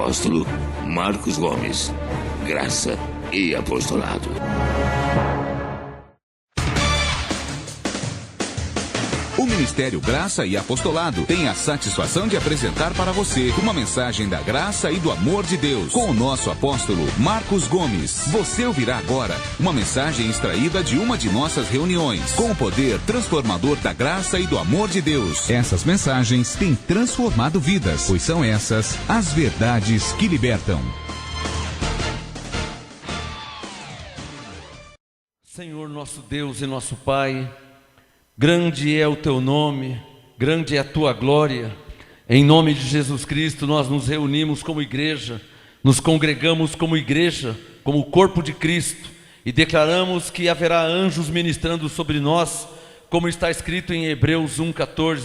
apóstolo Marcos Gomes. Graça e apostolado. O Ministério Graça e Apostolado tem a satisfação de apresentar para você uma mensagem da graça e do amor de Deus com o nosso apóstolo Marcos Gomes. Você ouvirá agora uma mensagem extraída de uma de nossas reuniões com o poder transformador da graça e do amor de Deus. Essas mensagens têm transformado vidas, pois são essas as verdades que libertam. Senhor, nosso Deus e nosso Pai, grande é o Teu nome, grande é a Tua glória. Em nome de Jesus Cristo, nós nos reunimos como igreja, nos congregamos como igreja, como o corpo de Cristo, e declaramos que haverá anjos ministrando sobre nós, como está escrito em Hebreus 1,14.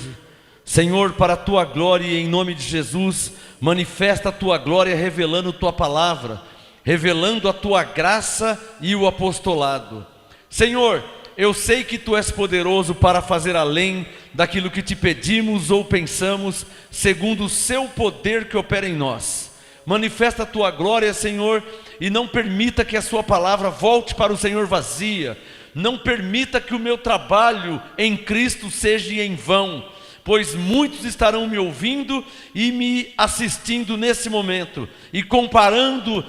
Senhor, para a Tua glória e em nome de Jesus, manifesta a Tua glória revelando Tua palavra, revelando a Tua graça e o apostolado. Senhor, eu sei que Tu és poderoso para fazer além daquilo que Te pedimos ou pensamos, segundo o Seu poder que opera em nós. Manifesta a Tua glória, Senhor, e não permita que a Sua palavra volte para o Senhor vazia. Não permita que o meu trabalho em Cristo seja em vão, pois muitos estarão me ouvindo e me assistindo nesse momento, e comparando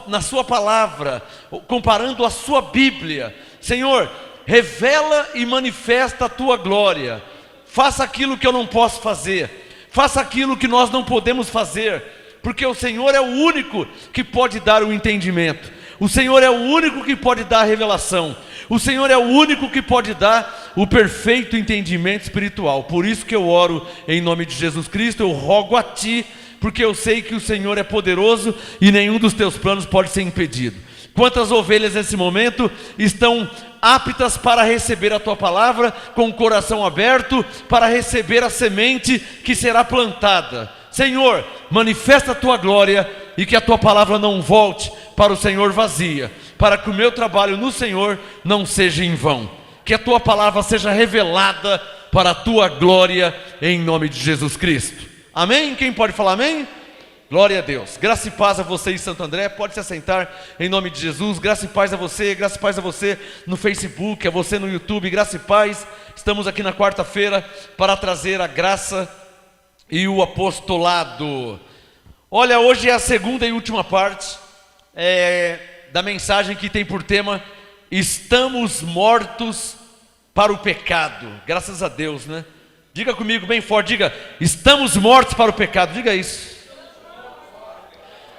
na sua palavra, comparando a sua Bíblia. Senhor, revela e manifesta a Tua glória. Faça aquilo que eu não posso fazer, faça aquilo que nós não podemos fazer, porque o Senhor é o único que pode dar o entendimento, o Senhor é o único que pode dar a revelação, o Senhor é o único que pode dar o perfeito entendimento espiritual. Por isso que eu oro em nome de Jesus Cristo, eu rogo a Ti, porque eu sei que o Senhor é poderoso e nenhum dos Teus planos pode ser impedido. Quantas ovelhas nesse momento estão aptas para receber a Tua palavra, com o coração aberto, para receber a semente que será plantada? Senhor, manifesta a Tua glória e que a Tua palavra não volte para o Senhor vazia, para que o meu trabalho no Senhor não seja em vão. Que a Tua palavra seja revelada para a Tua glória, em nome de Jesus Cristo. Amém? Quem pode falar amém? Glória a Deus. Graça e paz a você em Santo André. Pode se assentar em nome de Jesus. Graça e paz a você, graça e paz a você no Facebook, a você no YouTube. Graça e paz. Estamos aqui na quarta-feira para trazer a graça e o apostolado. Olha, hoje é a segunda e última parte da mensagem que tem por tema: estamos mortos para o pecado. Graças a Deus, né? Diga comigo bem forte, diga: estamos mortos para o pecado. Diga isso.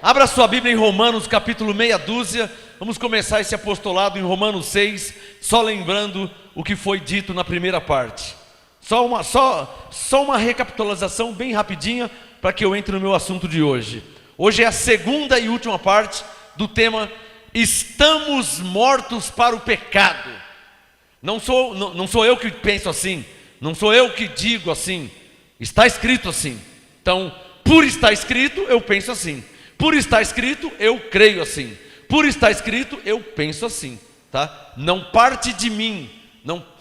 Abra sua Bíblia em Romanos capítulo meia dúzia. Vamos começar esse apostolado em Romanos 6, só lembrando o que foi dito na primeira parte. Só uma recapitulação bem rapidinha para que eu entre no meu assunto de hoje. Hoje é a segunda e última parte do tema: estamos mortos para o pecado. Não sou eu que penso assim, não sou eu que digo assim, está escrito assim. Então, por estar escrito, eu penso assim. Por estar escrito, eu creio assim. Por estar escrito, eu penso assim, tá? Não parte de mim,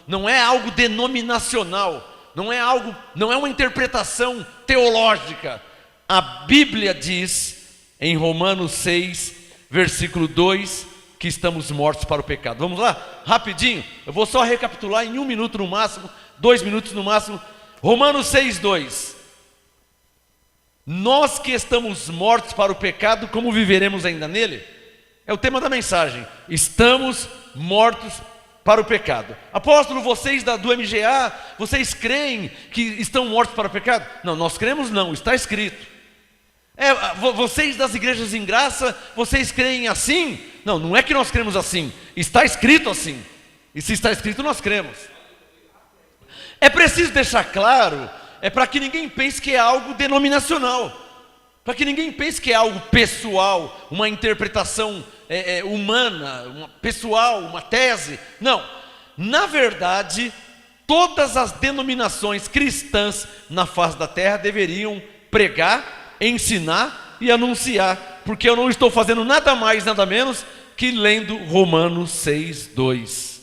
não é algo denominacional, não é uma interpretação teológica. A Bíblia diz em Romanos 6, versículo 2, que estamos mortos para o pecado. Vamos lá? Rapidinho, eu vou só recapitular em 1 minuto no máximo, 2 minutos no máximo. Romanos 6, 2. Nós que estamos mortos para o pecado, como viveremos ainda nele? É o tema da mensagem. Estamos mortos para o pecado. Apóstolo, vocês do MGA, vocês creem que estão mortos para o pecado? Não, nós cremos não, está escrito. Vocês das igrejas em graça, vocês creem assim? Não, não é que nós cremos assim, está escrito assim. E se está escrito, nós cremos. É preciso deixar claro, para que ninguém pense que é algo denominacional, para que ninguém pense que é algo pessoal, uma interpretação humana, pessoal, uma tese. Não, na verdade, todas as denominações cristãs na face da terra deveriam pregar, ensinar e anunciar, porque eu não estou fazendo nada mais, nada menos que lendo Romanos 6, 2.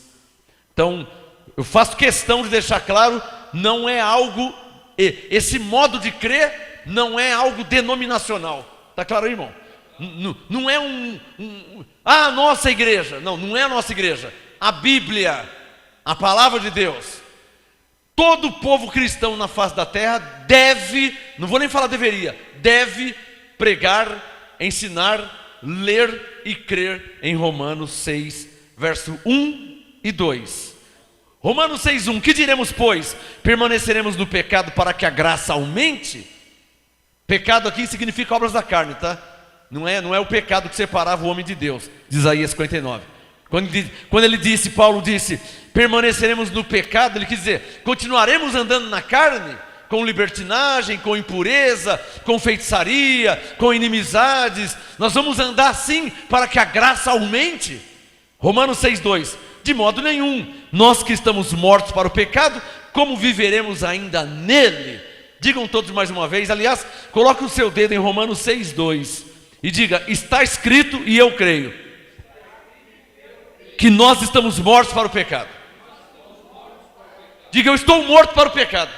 Então, eu faço questão de deixar claro, não é algo, esse modo de crer não é algo denominacional. Está claro aí, irmão? Não é a nossa igreja. Não é a nossa igreja. A Bíblia, a palavra de Deus. Todo povo cristão na face da terra deve, não vou nem falar deveria, deve pregar, ensinar, ler e crer em Romanos 6, verso 1 e 2. Romanos 6:1, que diremos, pois? Permaneceremos no pecado para que a graça aumente? Pecado aqui significa obras da carne, tá? Não é o pecado que separava o homem de Deus, de Isaías 59. Quando ele disse, Paulo disse, permaneceremos no pecado, ele quis dizer, continuaremos andando na carne, com libertinagem, com impureza, com feitiçaria, com inimizades. Nós vamos andar assim para que a graça aumente. Romanos 6:2, de modo nenhum, nós que estamos mortos para o pecado, como viveremos ainda nele? Digam todos mais uma vez, aliás, coloque o seu dedo em Romanos 6:2 e diga, está escrito e eu creio, que nós estamos mortos para o pecado. Diga, eu estou morto para o pecado.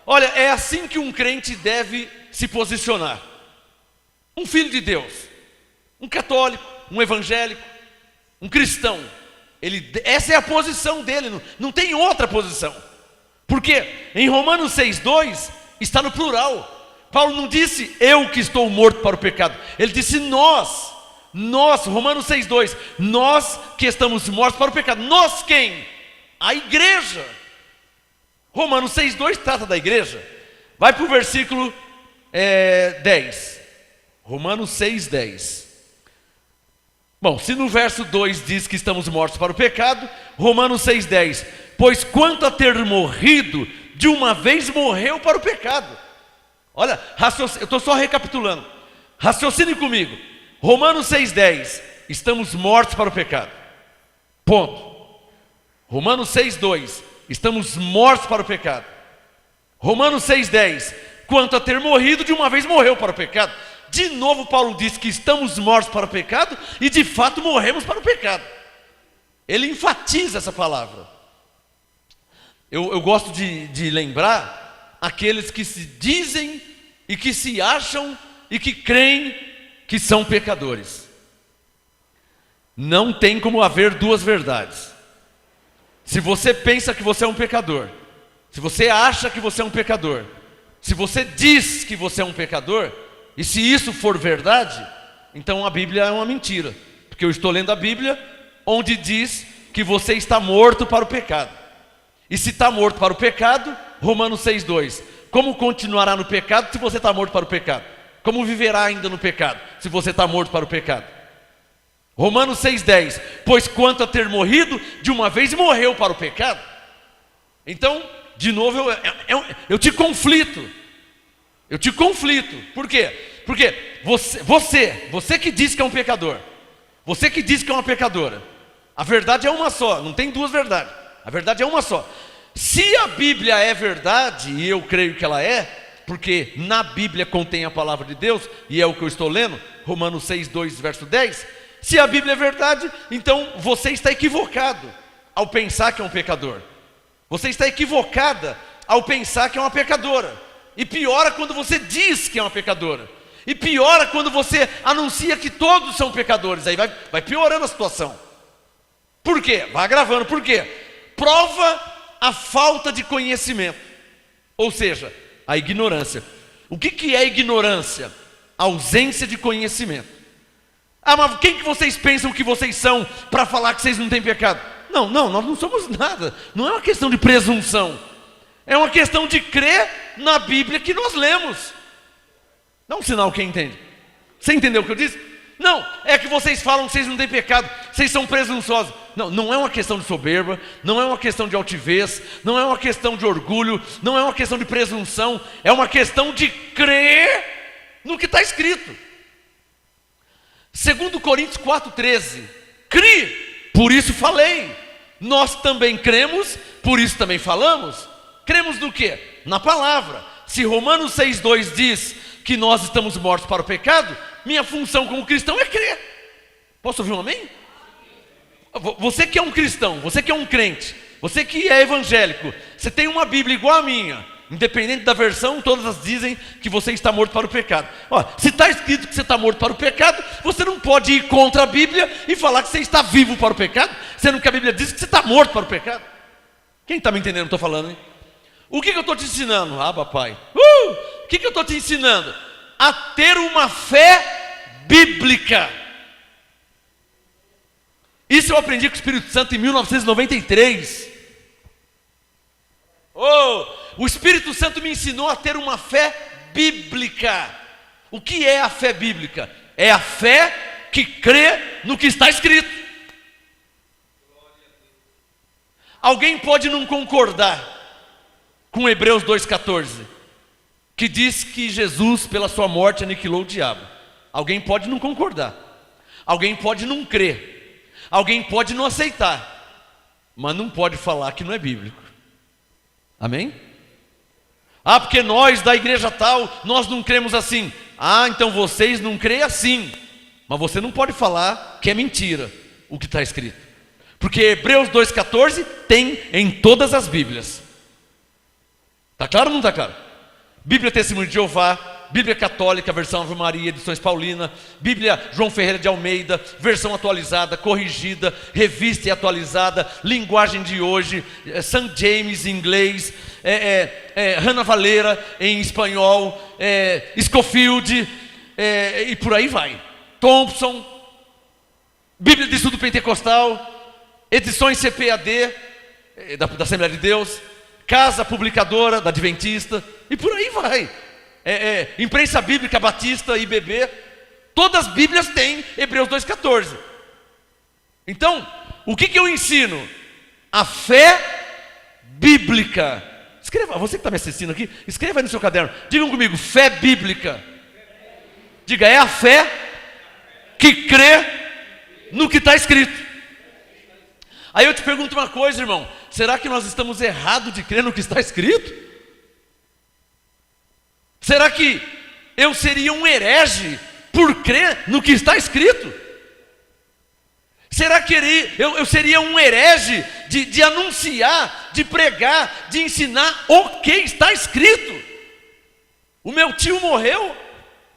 Olha, é assim que um crente deve se posicionar. Um filho de Deus, um católico, um evangélico, um cristão, essa é a posição dele, não tem outra posição. Porque em Romanos 6:2 está no plural. Paulo não disse eu que estou morto para o pecado, ele disse nós, Romanos 6:2, nós que estamos mortos para o pecado. Nós quem? A igreja. Romanos 6:2 trata da igreja. Vai para o versículo 10. Romanos 6:10. Bom, se no verso 2 diz que estamos mortos para o pecado, Romanos 6:10, pois quanto a ter morrido, de uma vez morreu para o pecado. Olha, eu estou só recapitulando. Raciocine comigo. Romanos 6:10, estamos mortos para o pecado. Ponto. Romanos 6:2, estamos mortos para o pecado. Romanos 6:10, quanto a ter morrido, de uma vez morreu para o pecado. De novo Paulo diz que estamos mortos para o pecado e de fato morremos para o pecado. Ele enfatiza essa palavra. Eu gosto de lembrar aqueles que se dizem e que se acham e que creem que são pecadores. Não tem como haver duas verdades. Se você pensa que você é um pecador, se você acha que você é um pecador, se você diz que você é um pecador, e se isso for verdade, então a Bíblia é uma mentira. Porque eu estou lendo a Bíblia, onde diz que você está morto para o pecado. E se está morto para o pecado, Romanos 6:2, como continuará no pecado se você está morto para o pecado? Como viverá ainda no pecado, se você está morto para o pecado? Romanos 6:10, pois quanto a ter morrido, de uma vez morreu para o pecado. Então, de novo, eu te conflito. Eu te conflito. Por quê? Porque você que diz que é um pecador, você que diz que é uma pecadora, a verdade é uma só, não tem duas verdades. A verdade é uma só. Se a Bíblia é verdade, e eu creio que ela é, porque na Bíblia contém a palavra de Deus, e é o que eu estou lendo, Romanos 6:2, verso 10. Se a Bíblia é verdade, então você está equivocado ao pensar que é um pecador. Você está equivocada ao pensar que é uma pecadora. E piora quando você diz que é uma pecadora. E piora quando você anuncia que todos são pecadores. Aí vai piorando a situação. Por quê? Vai agravando. Por quê? Prova a falta de conhecimento. Ou seja, a ignorância. O que é ignorância? A ausência de conhecimento. Ah, mas quem que vocês pensam que vocês são para falar que vocês não têm pecado? Não, nós não somos nada. Não é uma questão de presunção. É uma questão de crer na Bíblia que nós lemos. Dá um sinal quem entende. Você entendeu o que eu disse? Não, é que vocês falam que vocês não têm pecado, vocês são presunçosos. Não é uma questão de soberba, não é uma questão de altivez, não é uma questão de orgulho, não é uma questão de presunção, é uma questão de crer no que está escrito. 2 Coríntios 4,13, crie, por isso falei. Nós também cremos, por isso também falamos. Cremos no quê? Na palavra. Se Romanos 6,2 diz que nós estamos mortos para o pecado, minha função como cristão é crer. Posso ouvir um amém? Você que é um cristão, você que é um crente, você que é evangélico, você tem uma Bíblia igual a minha, independente da versão, todas dizem que você está morto para o pecado. Ó, se está escrito que você está morto para o pecado, você não pode ir contra a Bíblia e falar que você está vivo para o pecado, sendo que a Bíblia diz que você está morto para o pecado. Quem está me entendendo o que eu estou falando, hein? O que eu estou te ensinando? Ah, papai. O que eu estou te ensinando? A ter uma fé bíblica. Isso eu aprendi com o Espírito Santo em 1993. O Espírito Santo me ensinou a ter uma fé bíblica. O que é a fé bíblica? É a fé que crê no que está escrito. Alguém pode não concordar com Hebreus 2,14, que diz que Jesus, pela sua morte, aniquilou o diabo. Alguém pode não concordar. Alguém pode não crer. Alguém pode não aceitar, mas não pode falar que não é bíblico. Amém? Ah, porque nós da igreja tal, nós não cremos assim. Ah, então vocês não creem assim. Mas você não pode falar que é mentira o que está escrito. Porque Hebreus 2,14 tem em todas as Bíblias. Está claro ou não está claro? Bíblia Testemunho de Jeová, Bíblia Católica, versão Ave Maria, edições Paulina, Bíblia João Ferreira de Almeida, versão atualizada, corrigida, revista e atualizada, linguagem de hoje, St. James em inglês, Hanna Valera em espanhol, Scofield, e por aí vai. Thompson, Bíblia de Estudo Pentecostal, edições CPAD, da Assembleia de Deus, Casa Publicadora, da Adventista, e por aí vai. Imprensa Bíblica Batista, IBB, todas as Bíblias têm Hebreus 2,14. Então, o que eu ensino? A fé bíblica. Escreva, você que está me assistindo aqui, escreva aí no seu caderno. Digam comigo, fé bíblica. Diga, é a fé que crê no que está escrito. Aí eu te pergunto uma coisa, irmão, será que nós estamos errados de crer no que está escrito? Será que eu seria um herege por crer no que está escrito? Será que eu seria um herege de anunciar, de pregar, de ensinar o que está escrito? O meu tio morreu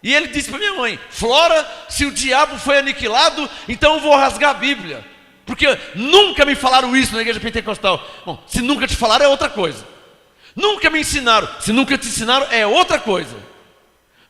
e ele disse para minha mãe: Flora, se o diabo foi aniquilado, então eu vou rasgar a Bíblia. Porque nunca me falaram isso na igreja pentecostal. Bom, se nunca te falaram é outra coisa. Nunca me ensinaram, se nunca te ensinaram é outra coisa.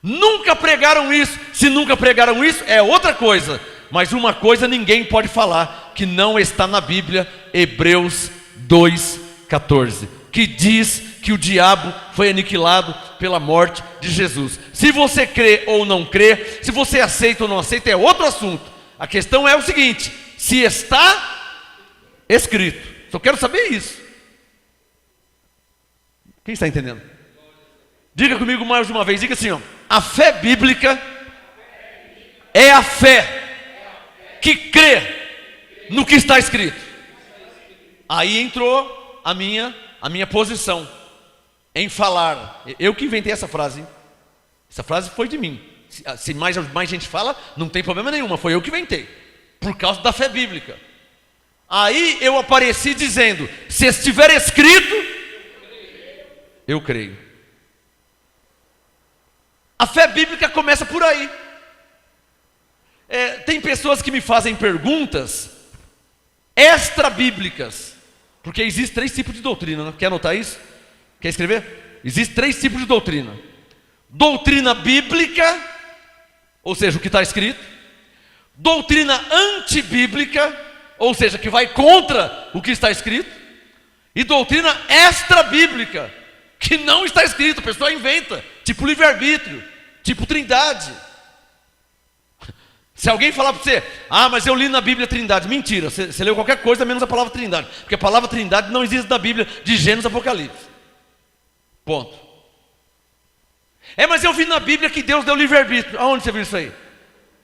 Nunca pregaram isso, se nunca pregaram isso é outra coisa. Mas uma coisa ninguém pode falar que não está na Bíblia, Hebreus 2,14, que diz que o diabo foi aniquilado pela morte de Jesus. Se você crê ou não crê, se você aceita ou não aceita é outro assunto. A questão é o seguinte: se está escrito. Só quero saber isso. Quem está entendendo? Diga comigo mais uma vez, diga assim, ó: a fé bíblica é a fé que crê no que está escrito. Aí entrou a minha posição em falar. Eu que inventei essa frase, hein? Essa frase foi de mim. Se mais gente fala, não tem problema nenhum, foi eu que inventei, por causa da fé bíblica. Aí eu apareci dizendo: se estiver escrito, eu creio. A fé bíblica começa por aí. Tem pessoas que me fazem perguntas extra-bíblicas, porque existem 3 tipos de doutrina, né? Quer anotar isso? Quer escrever? Existem 3 tipos de doutrina: doutrina bíblica, ou seja, o que está escrito; doutrina antibíblica, ou seja, que vai contra o que está escrito; e doutrina extra-bíblica, que não está escrito, a pessoa inventa, tipo livre-arbítrio, tipo trindade. Se alguém falar para você: ah, mas eu li na Bíblia trindade, mentira, você leu qualquer coisa menos a palavra trindade, porque a palavra trindade não existe na Bíblia de Gênesis a Apocalipse. Ponto. Mas eu vi na Bíblia que Deus deu livre-arbítrio. Aonde você viu isso aí?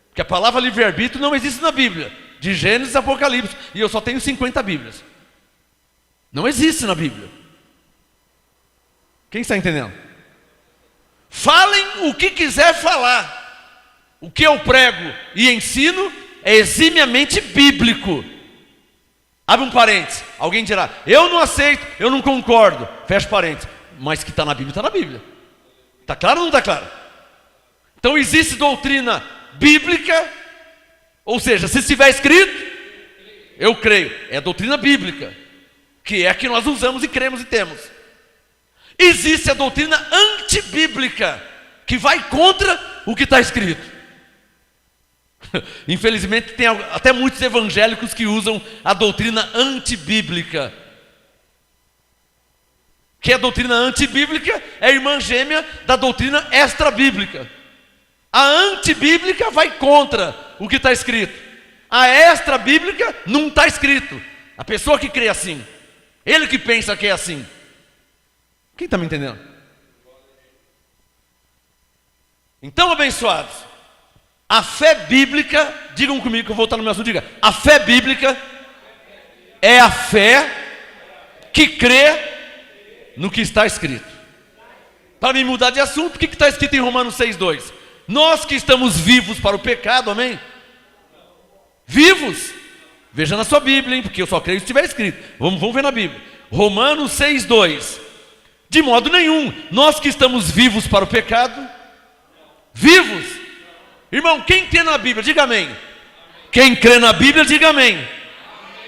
Porque a palavra livre-arbítrio não existe na Bíblia de Gênesis a Apocalipse, e eu só tenho 50 Bíblias. Não existe na Bíblia. Quem está entendendo? Falem o que quiser falar. O que eu prego e ensino é eximiamente bíblico. Abre um parênteses. Alguém dirá: eu não aceito, eu não concordo. Fecha parênteses. mas que está na Bíblia, está na Bíblia. Está claro ou não está claro? Então existe doutrina bíblica, ou seja, se estiver escrito, eu creio, é a doutrina bíblica, que é a que nós usamos e cremos e temos. Existe a doutrina antibíblica, que vai contra o que está escrito. Infelizmente tem até muitos evangélicos que usam a doutrina antibíblica. Que a doutrina antibíblica é a irmã gêmea da doutrina extrabíblica. A antibíblica vai contra o que está escrito. A extrabíblica não está escrito. A pessoa que crê assim, ele que pensa que é assim. Quem está me entendendo? Então, abençoados, a fé bíblica, digam comigo que eu vou voltar no meu assunto, diga, a fé bíblica é a fé que crê no que está escrito. Para me mudar de assunto, o que está escrito em Romanos 6,2? Nós que estamos vivos para o pecado, amém? Vivos? Veja na sua Bíblia, hein? Porque eu só creio se estiver escrito. Vamos ver na Bíblia. Romanos 6,2. De modo nenhum, nós que estamos vivos para o pecado, vivos? Irmão, quem crê na Bíblia, diga amém. Quem crê na Bíblia, diga amém.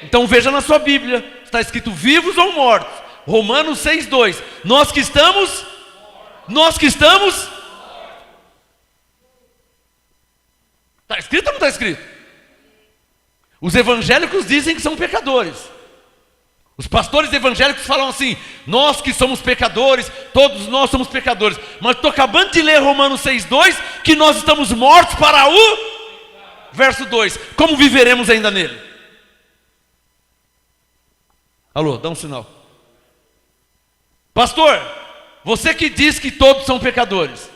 Então veja na sua Bíblia, está escrito vivos ou mortos. Romanos 6,2. Nós que estamos. Está escrito ou não está escrito? Os evangélicos dizem que são pecadores. Os pastores evangélicos falam assim: nós que somos pecadores, todos nós somos pecadores. Mas estou acabando de ler Romanos 6,2, que nós estamos mortos para o verso 2. Como viveremos ainda nele? Alô, dá um sinal. Pastor, você que diz que todos são pecadores,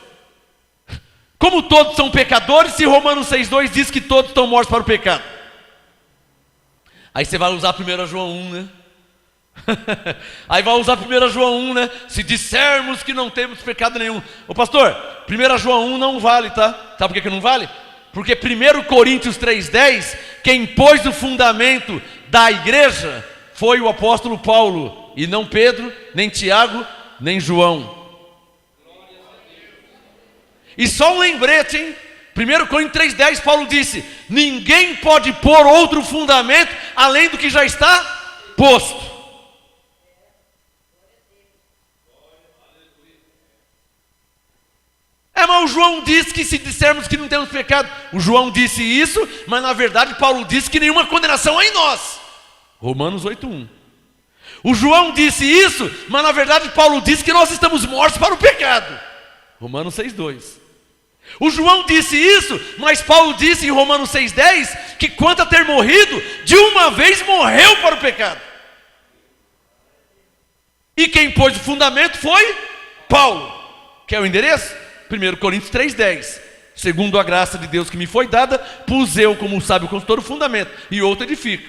como todos são pecadores se Romanos 6,2 diz que todos estão mortos para o pecado? Aí você vai usar 1 João 1, né? Aí vai usar 1 João 1, né? Se dissermos que não temos pecado nenhum. Ô pastor, 1 João 1 não vale, tá? Sabe por que não vale? Porque 1 Coríntios 3,10, quem pôs o fundamento da igreja foi o apóstolo Paulo, e não Pedro, nem Tiago, nem João. E só um lembrete, hein? 1 Coríntios 3,10, Paulo disse: ninguém pode pôr outro fundamento além do que já está posto. Mas o João disse que se dissermos que não temos pecado, o João disse isso, mas na verdade Paulo disse que nenhuma condenação há em nós. Romanos 8,1. O João disse isso, mas na verdade Paulo disse que nós estamos mortos para o pecado. Romanos 6,2. O João disse isso, mas Paulo disse em Romanos 6,10 que quanto a ter morrido, de uma vez morreu para o pecado. E quem pôs o fundamento foi Paulo. Quer o endereço? 1 Coríntios 3,10. Segundo a graça de Deus que me foi dada, pus eu como sábio consultor o fundamento, e outro edifica.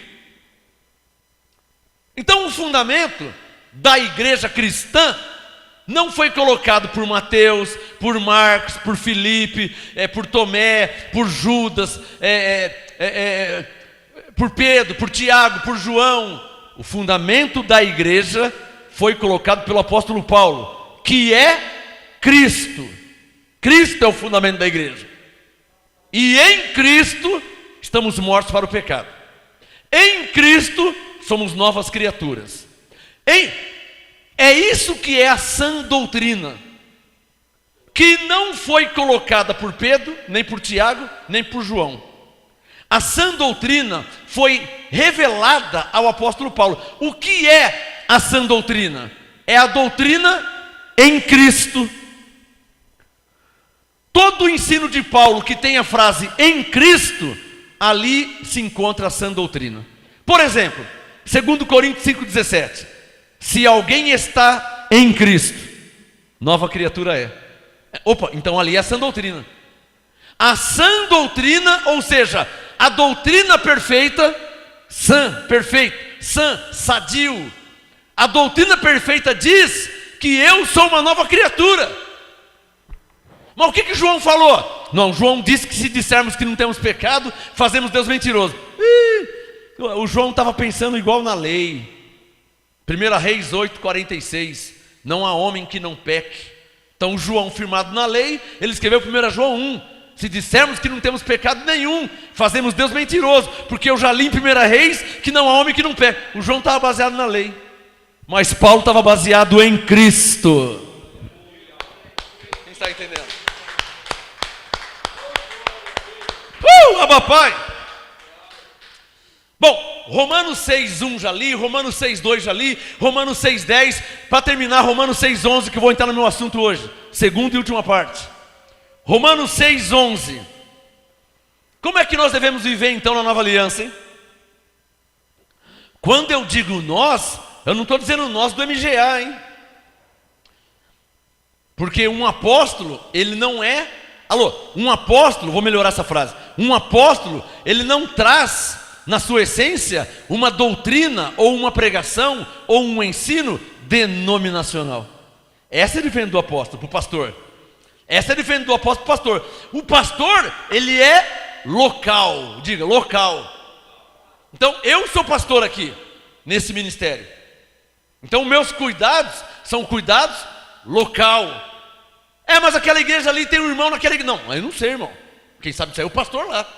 Então o fundamento da igreja cristã não foi colocado por Mateus, por Marcos, por Filipe, por Tomé, por Judas, por Pedro, por Tiago, por João. O fundamento da igreja foi colocado pelo apóstolo Paulo, que é Cristo. Cristo é o fundamento da igreja. E em Cristo estamos mortos para o pecado. Em Cristo somos novas criaturas. É isso que é a sã doutrina, que não foi colocada por Pedro, nem por Tiago, nem por João. A sã doutrina foi revelada ao apóstolo Paulo. O que é a sã doutrina? É a doutrina em Cristo. Todo o ensino de Paulo que tem a frase em Cristo, ali se encontra a sã doutrina. Por exemplo, 2 Coríntios 5,17. Se alguém está em Cristo, nova criatura é. Opa, então ali é a sã doutrina. A sã doutrina, ou seja, a doutrina perfeita, sã, perfeito, sã, sadio. A doutrina perfeita diz que eu sou uma nova criatura. Mas o que João falou? Não, João disse que se dissermos que não temos pecado, fazemos Deus mentiroso. O João estava pensando igual na lei. 1 Reis 8,46. não há homem que não peque. Então João, firmado na lei, ele escreveu 1 João 1, se dissermos que não temos pecado nenhum, fazemos Deus mentiroso, porque eu já li em 1 Reis que não há homem que não peque. O João estava baseado na lei, mas Paulo estava baseado em Cristo. Quem está entendendo? Abba Pai. Bom, Romanos 6:1 já li, Romanos 6:2 já li, Romanos 6:10, para terminar Romanos 6:11, que eu vou entrar no meu assunto hoje, segunda e última parte. Romanos 6:11. Como é que nós devemos viver então na nova aliança, hein? Quando eu digo nós, eu não estou dizendo nós do MGA, hein? Porque um apóstolo, ele não é... um apóstolo, vou melhorar essa frase. Um apóstolo, ele não traz na sua essência uma doutrina ou uma pregação ou um ensino denominacional. Essa é diferente do apóstolo para o pastor. Essa é diferente do apóstolo para o pastor. O pastor, ele é local. Diga, local. Então, eu sou pastor aqui, nesse ministério. Então, meus cuidados são cuidados local. Mas aquela igreja ali tem um irmão naquela igreja. Não, eu não sei, irmão. Quem sabe isso é o pastor lá.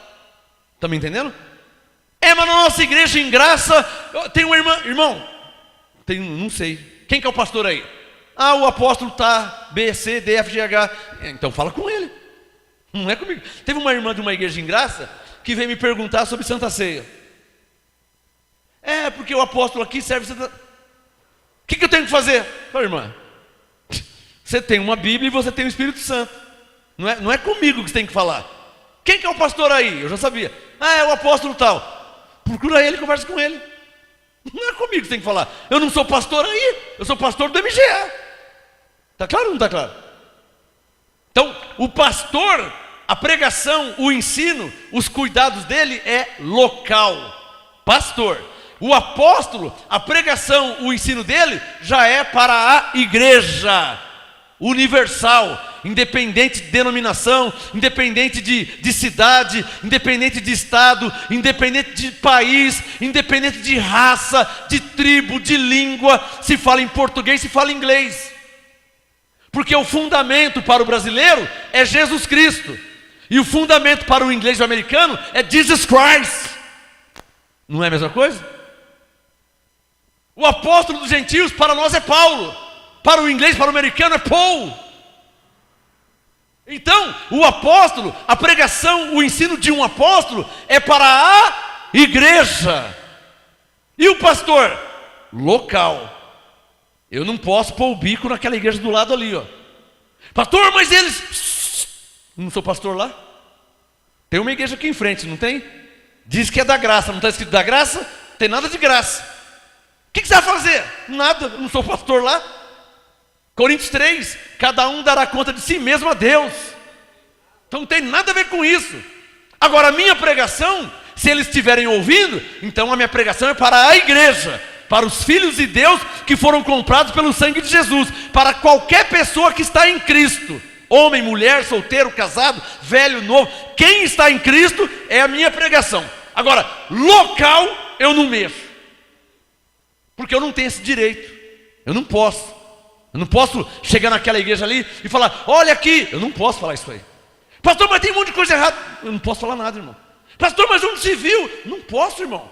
Está me entendendo? Mas na nossa igreja em Graça tem uma irmã. Irmão, não sei. Quem que é o pastor aí? O apóstolo tá B, C, D, F, G, H. Então fala com ele. Não é comigo. Teve uma irmã de uma igreja em Graça que veio me perguntar sobre Santa Ceia. Porque o apóstolo aqui serve Santa... O que eu tenho que fazer? Falei, irmã, você tem uma Bíblia e você tem o Espírito Santo. Não é comigo que você tem que falar. Quem que é o pastor aí? Eu já sabia. É o apóstolo tal. Procura ele e conversa com ele. Não é comigo que você tem que falar. Eu não sou pastor aí, eu sou pastor do MGA. Está claro ou não está claro? Então, o pastor, a pregação, o ensino, os cuidados dele é local. Pastor. O apóstolo, a pregação, o ensino dele já é para a igreja universal, independente de denominação, independente de cidade, independente de estado, independente de país, independente de raça, de tribo, de língua, se fala em português, se fala em inglês. Porque o fundamento para o brasileiro é Jesus Cristo, e o fundamento para o inglês e o americano é Jesus Christ. Não é a mesma coisa? O apóstolo dos gentios para nós é Paulo, para o inglês, para o americano é Paul. Então, o apóstolo, a pregação, o ensino de um apóstolo é para a igreja. E o pastor? Local. Eu não posso pôr o bico naquela igreja do lado ali, ó. Pastor, mas eles... Não sou pastor lá? Tem uma igreja aqui em frente, não tem? Diz que é da graça, não está escrito da graça? Não tem nada de graça. O que você vai fazer? Nada, eu não sou pastor lá. Coríntios 3, cada um dará conta de si mesmo a Deus. Então não tem nada a ver com isso. Agora a minha pregação, se eles estiverem ouvindo, então a minha pregação é para a igreja, para os filhos de Deus que foram comprados pelo sangue de Jesus, para qualquer pessoa que está em Cristo, homem, mulher, solteiro, casado, velho, novo, quem está em Cristo é a minha pregação. Agora, local eu não mexo, porque eu não tenho esse direito, eu não posso. Eu não posso chegar naquela igreja ali e falar, olha aqui, eu não posso falar isso aí. Pastor, mas tem um monte de coisa errada. Eu não posso falar nada, irmão. Pastor, mas onde se viu? Não posso, irmão.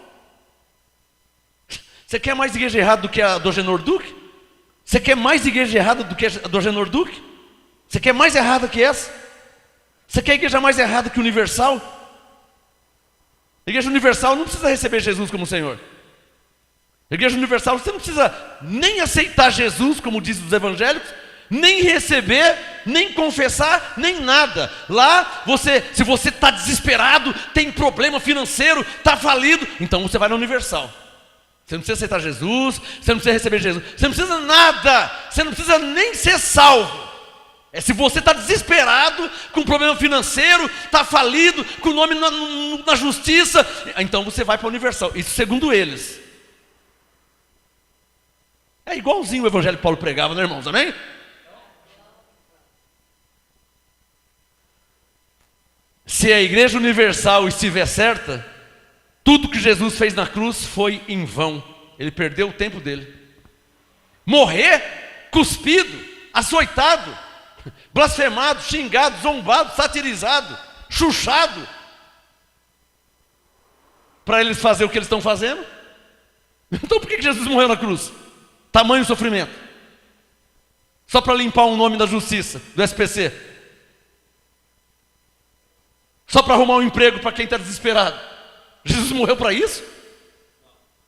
Você quer mais igreja errada do que a do Agenor Duque? Você quer mais igreja errada do que a do Agenor Duque? Você quer mais errada que essa? Você quer a igreja mais errada que Universal? A igreja Universal não precisa receber Jesus como Senhor. A igreja universal, você não precisa nem aceitar Jesus, como dizem os evangélicos, nem receber, nem confessar, nem nada. Lá, se você está desesperado, tem problema financeiro, está falido, então você vai na universal. Você não precisa aceitar Jesus, você não precisa receber Jesus, você não precisa nada, você não precisa nem ser salvo. Se você está desesperado, com problema financeiro, está falido, com o nome na justiça, então você vai para a universal. Isso segundo eles. É igualzinho o evangelho que Paulo pregava, né, irmãos? Amém? Se a igreja universal estiver certa, tudo que Jesus fez na cruz foi em vão. Ele perdeu o tempo dele. Morrer cuspido, açoitado, blasfemado, xingado, zombado, satirizado, chuchado, para eles fazer o que eles estão fazendo? Então por que Jesus morreu na cruz? Tamanho sofrimento. Só para limpar o nome da justiça, do SPC. Só para arrumar um emprego para quem está desesperado. Jesus morreu para isso?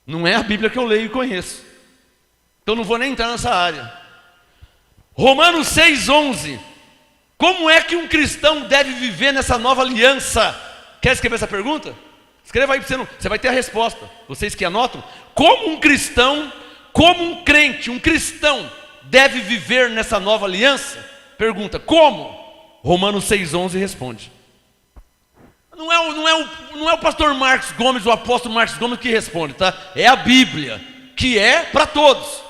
Não é a Bíblia que eu leio e conheço. Então não vou nem entrar nessa área. Romanos 6,11. Como é que um cristão deve viver nessa nova aliança? Quer escrever essa pergunta? Escreva aí, você vai ter a resposta. Vocês que anotam. Como um cristão, como um crente, um cristão deve viver nessa nova aliança? Pergunta, como? Romanos 6,11 responde. Não é o pastor Marcos Gomes, o apóstolo Marcos Gomes que responde, tá? É a Bíblia, que é para todos.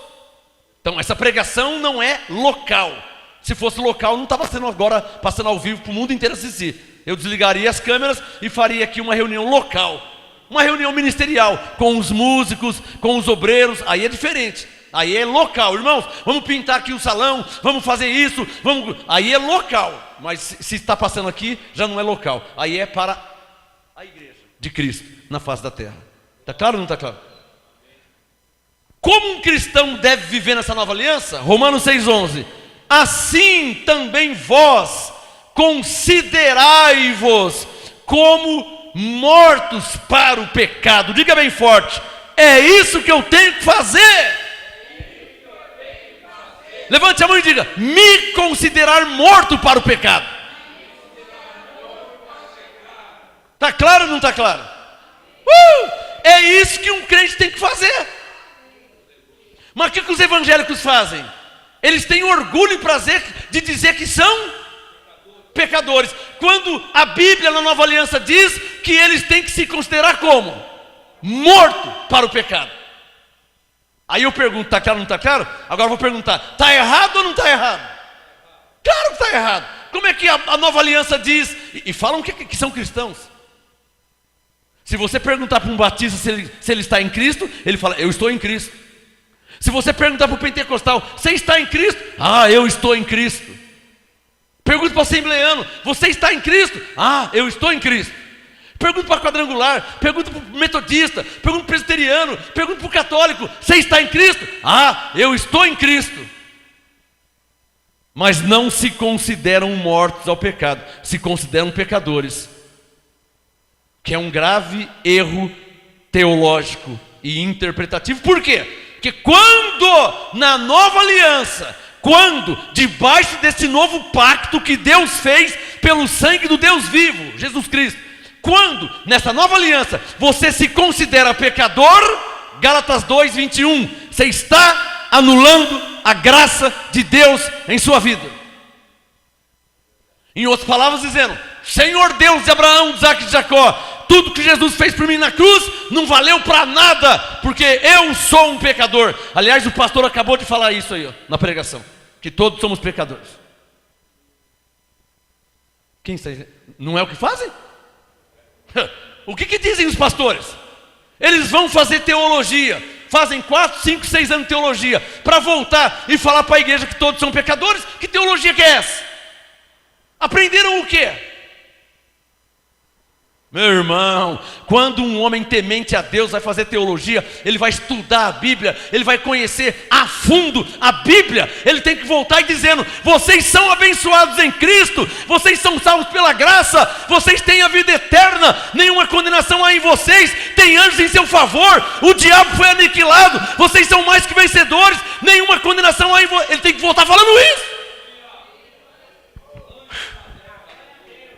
Então essa pregação não é local. Se fosse local, não estava sendo agora passando ao vivo para o mundo inteiro assistir. Eu desligaria as câmeras e faria aqui uma reunião local, uma reunião ministerial, com os músicos, com os obreiros. Aí é diferente, aí é local. Irmãos, vamos pintar aqui o salão, vamos fazer isso, aí é local. Mas se está passando aqui, já não é local. Aí é para a igreja de Cristo na face da terra. Está claro ou não está claro? Como um cristão deve viver nessa nova aliança? Romanos 6,11. Assim também vós considerai-vos como mortos para o pecado. Diga bem forte: é isso que eu tenho que fazer. Levante a mão e diga: me considerar morto para o pecado. Está claro ou não está claro? É isso que um crente tem que fazer. Mas o que os evangélicos fazem? Eles têm orgulho e prazer de dizer que são pecadores, quando a Bíblia na Nova Aliança diz que eles têm que se considerar como? Morto para o pecado. Aí eu pergunto, está claro ou não está claro? Agora eu vou perguntar, está errado ou não está errado? Claro que está errado. Como é que a Nova Aliança diz? E falam que são cristãos. Se você perguntar para um batista se ele está em Cristo, ele fala, eu estou em Cristo. Se você perguntar para o pentecostal, você está em Cristo? Ah, eu estou em Cristo. Pergunta para o assembleano, você está em Cristo? Ah, eu estou em Cristo. Pergunta para o quadrangular, pergunta para o metodista, pergunta para o presbiteriano, pergunta para o católico, você está em Cristo? Ah, eu estou em Cristo. Mas não se consideram mortos ao pecado, se consideram pecadores, que é um grave erro teológico e interpretativo. Por quê? Porque quando na nova aliança, quando debaixo desse novo pacto que Deus fez pelo sangue do Deus vivo, Jesus Cristo, quando nessa nova aliança você se considera pecador, Gálatas 2:21, você está anulando a graça de Deus em sua vida. Em outras palavras dizendo, Senhor Deus de Abraão, de Isaac e de Jacó, tudo que Jesus fez por mim na cruz não valeu para nada, porque eu sou um pecador. Aliás, o pastor acabou de falar isso aí, ó, na pregação, que todos somos pecadores. Quem está? Não é o que fazem? O que dizem os pastores? Eles vão fazer teologia, fazem 4, 5, 6 anos de teologia, para voltar e falar para a igreja que todos são pecadores. Que teologia que é essa? Aprenderam o quê? Meu irmão, quando um homem temente a Deus vai fazer teologia, ele vai estudar a Bíblia, ele vai conhecer a fundo a Bíblia, ele tem que voltar e dizendo, vocês são abençoados em Cristo, vocês são salvos pela graça, vocês têm a vida eterna, nenhuma condenação há em vocês, tem anjos em seu favor, o diabo foi aniquilado, vocês são mais que vencedores, nenhuma condenação há em vocês. Ele tem que voltar falando isso.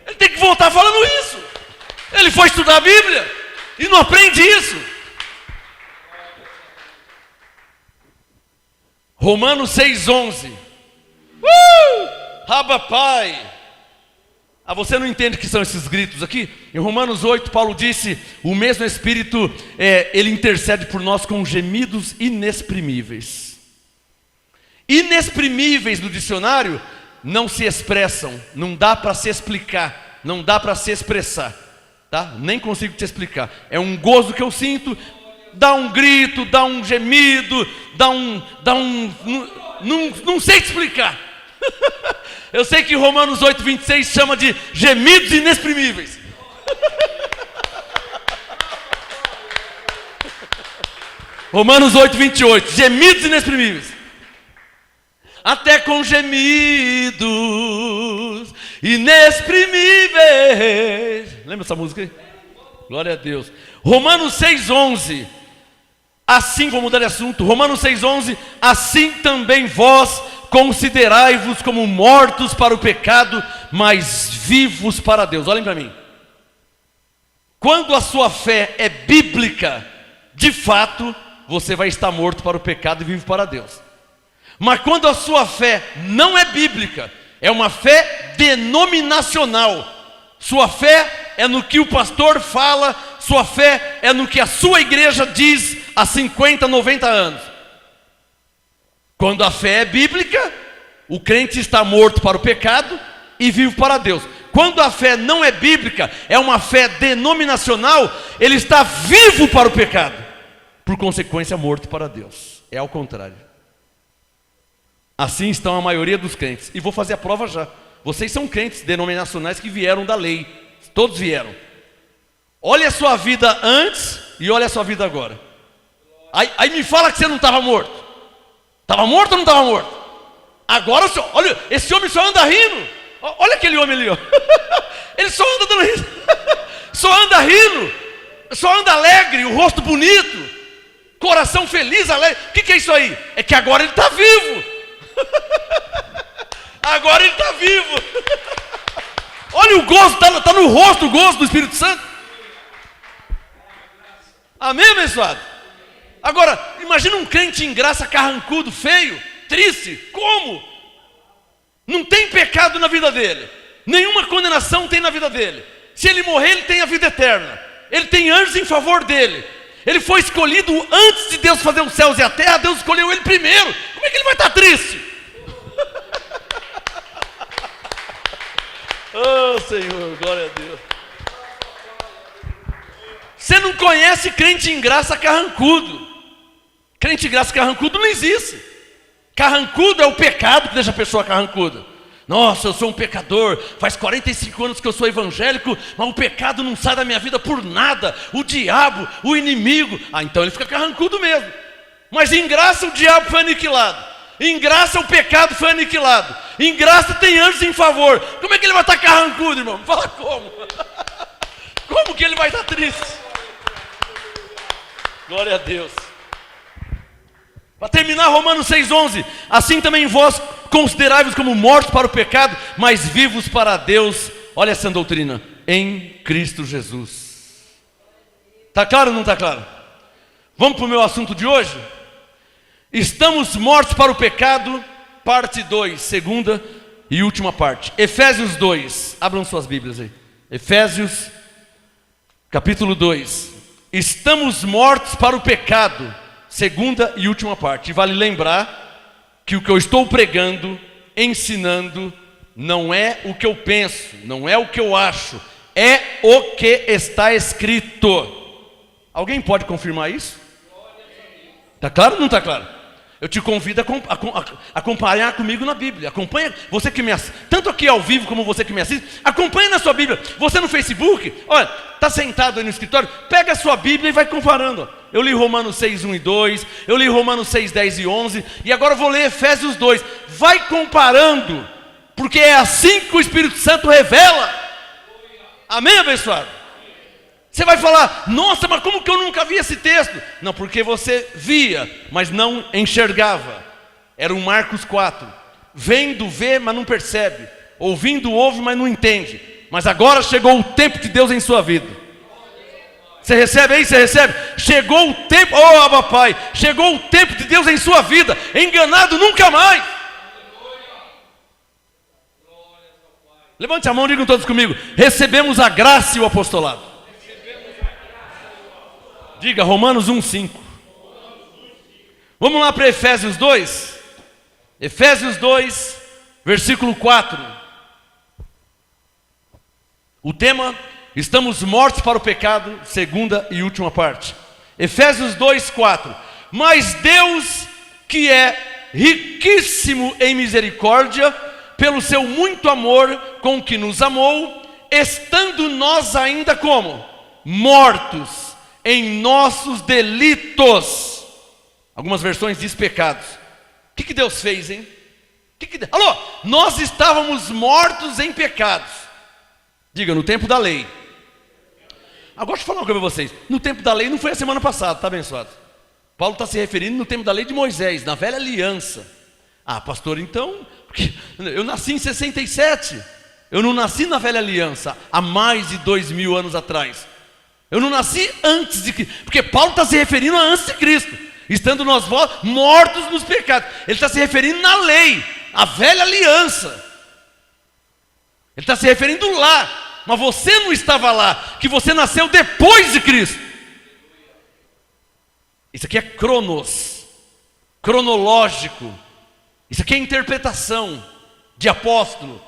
Ele tem que voltar falando isso. Ele foi estudar a Bíblia e não aprende isso. Romanos 6:11. Abba Pai. Ah, você não entende o que são esses gritos aqui? Em Romanos 8, Paulo disse, o mesmo Espírito, ele intercede por nós com gemidos inexprimíveis. Inexprimíveis no dicionário não se expressam, não dá para se explicar, não dá para se expressar. Tá? Nem consigo te explicar. É um gozo que eu sinto, dá um grito, dá um gemido, dá um Não sei te explicar. Eu sei que Romanos 8:26 chama de gemidos inexprimíveis. Romanos 8:28, gemidos inexprimíveis. Até com gemidos inexprimíveis. Lembra essa música aí? Glória a Deus. Romanos 6:11. Assim, vou mudar de assunto. Romanos 6:11. Assim também vós considerai-vos como mortos para o pecado, mas vivos para Deus. Olhem para mim. Quando a sua fé é bíblica, de fato, você vai estar morto para o pecado e vivo para Deus. Mas quando a sua fé não é bíblica, é uma fé denominacional. Sua fé é no que o pastor fala, sua fé é no que a sua igreja diz há 50, 90 anos. Quando a fé é bíblica, o crente está morto para o pecado e vivo para Deus. Quando a fé não é bíblica, é uma fé denominacional, ele está vivo para o pecado, por consequência morto para Deus. É ao contrário. Assim estão a maioria dos crentes. E vou fazer a prova já. Vocês são crentes denominacionais que vieram da lei. Todos vieram. Olha a sua vida antes e olha a sua vida agora. Aí me fala que você não estava morto. Estava morto ou não estava morto? Agora, olha, esse homem só anda rindo. Olha aquele homem ali, ó. Ele só anda dando riso. Só anda rindo. Só anda alegre, o rosto bonito. Coração feliz, alegre. O que é isso aí? É que agora ele está vivo. Agora ele está vivo. Olha o gozo, está no rosto o gozo do Espírito Santo. Amém, abençoado? Agora, imagina um crente em graça, carrancudo, feio, triste. Como? Não tem pecado na vida dele. Nenhuma condenação tem na vida dele. Se ele morrer, ele tem a vida eterna. Ele tem anjos em favor dele. Ele foi escolhido antes de Deus fazer os céus e a terra. Deus escolheu ele primeiro. Como é que ele vai estar triste? Oh, Senhor, glória a Deus. Você não conhece crente em graça carrancudo. Crente em graça carrancudo não existe. Carrancudo é o pecado que deixa a pessoa carrancuda. Nossa, eu sou um pecador, faz 45 anos que eu sou evangélico, mas o pecado não sai da minha vida por nada. O diabo, o inimigo. Então ele fica carrancudo mesmo. Mas em graça o diabo foi aniquilado. Em graça o pecado foi aniquilado. Em graça tem anjos em favor. Como é que ele vai estar carrancudo, irmão? Fala como? Como que ele vai estar triste? Glória a Deus. Para terminar, Romanos 6:11. Assim também vós considerai-vos como mortos para o pecado, mas vivos para Deus. Olha essa doutrina. Em Cristo Jesus. Está claro ou não está claro? Vamos para o meu assunto de hoje? Estamos mortos para o pecado, parte 2, segunda e última parte. Efésios 2, abram suas Bíblias aí. Efésios, capítulo 2. Estamos mortos para o pecado, segunda e última parte. E vale lembrar que o que eu estou pregando, ensinando, não é o que eu penso, não é o que eu acho, é o que está escrito. Alguém pode confirmar isso? Está claro ou não está claro? Eu te convido a acompanhar comigo na Bíblia. Acompanha, você que me assiste, tanto aqui ao vivo como você que me assiste, acompanha na sua Bíblia. Você no Facebook, olha, está sentado aí no escritório, pega a sua Bíblia e vai comparando. Eu li Romanos 6, 1 e 2, eu li Romanos 6, 10 e 11, e agora eu vou ler Efésios 2. Vai comparando, porque é assim que o Espírito Santo revela. Amém, abençoado? Você vai falar, nossa, mas como que eu nunca vi esse texto? Não, porque você via, mas não enxergava. Era um Marcos 4. Vendo, vê, mas não percebe. Ouvindo, ouve, mas não entende. Mas agora chegou o tempo de Deus em sua vida. Você recebe aí? Você recebe? Chegou o tempo, oh Abba Pai, chegou o tempo de Deus em sua vida. Enganado nunca mais. Levante a mão e digam todos comigo. Recebemos a graça e o apostolado. Diga Romanos 1:5. Vamos lá para Efésios 2. Efésios 2, versículo 4. O tema, estamos mortos para o pecado, segunda e última parte. Efésios 2, 4. Mas Deus, que é riquíssimo em misericórdia, pelo seu muito amor com que nos amou, estando nós ainda como? Mortos em nossos delitos. Algumas versões diz pecados. O que Deus fez, hein? Alô, nós estávamos mortos em pecados. Diga, no tempo da lei. Agora deixa eu falar uma coisa para vocês. No tempo da lei não foi a semana passada, tá abençoado? Paulo está se referindo no tempo da lei de Moisés, na velha aliança. Ah, pastor, então, porque eu nasci em 67. Eu não nasci na velha aliança, há mais de 2000 anos atrás. Eu não nasci antes de Cristo, porque Paulo está se referindo a antes de Cristo. Estando nós mortos nos pecados. Ele está se referindo na lei, a velha aliança. Ele está se referindo lá. Mas você não estava lá, que você nasceu depois de Cristo. Isso aqui é cronos, cronológico. Isso aqui é interpretação de apóstolo.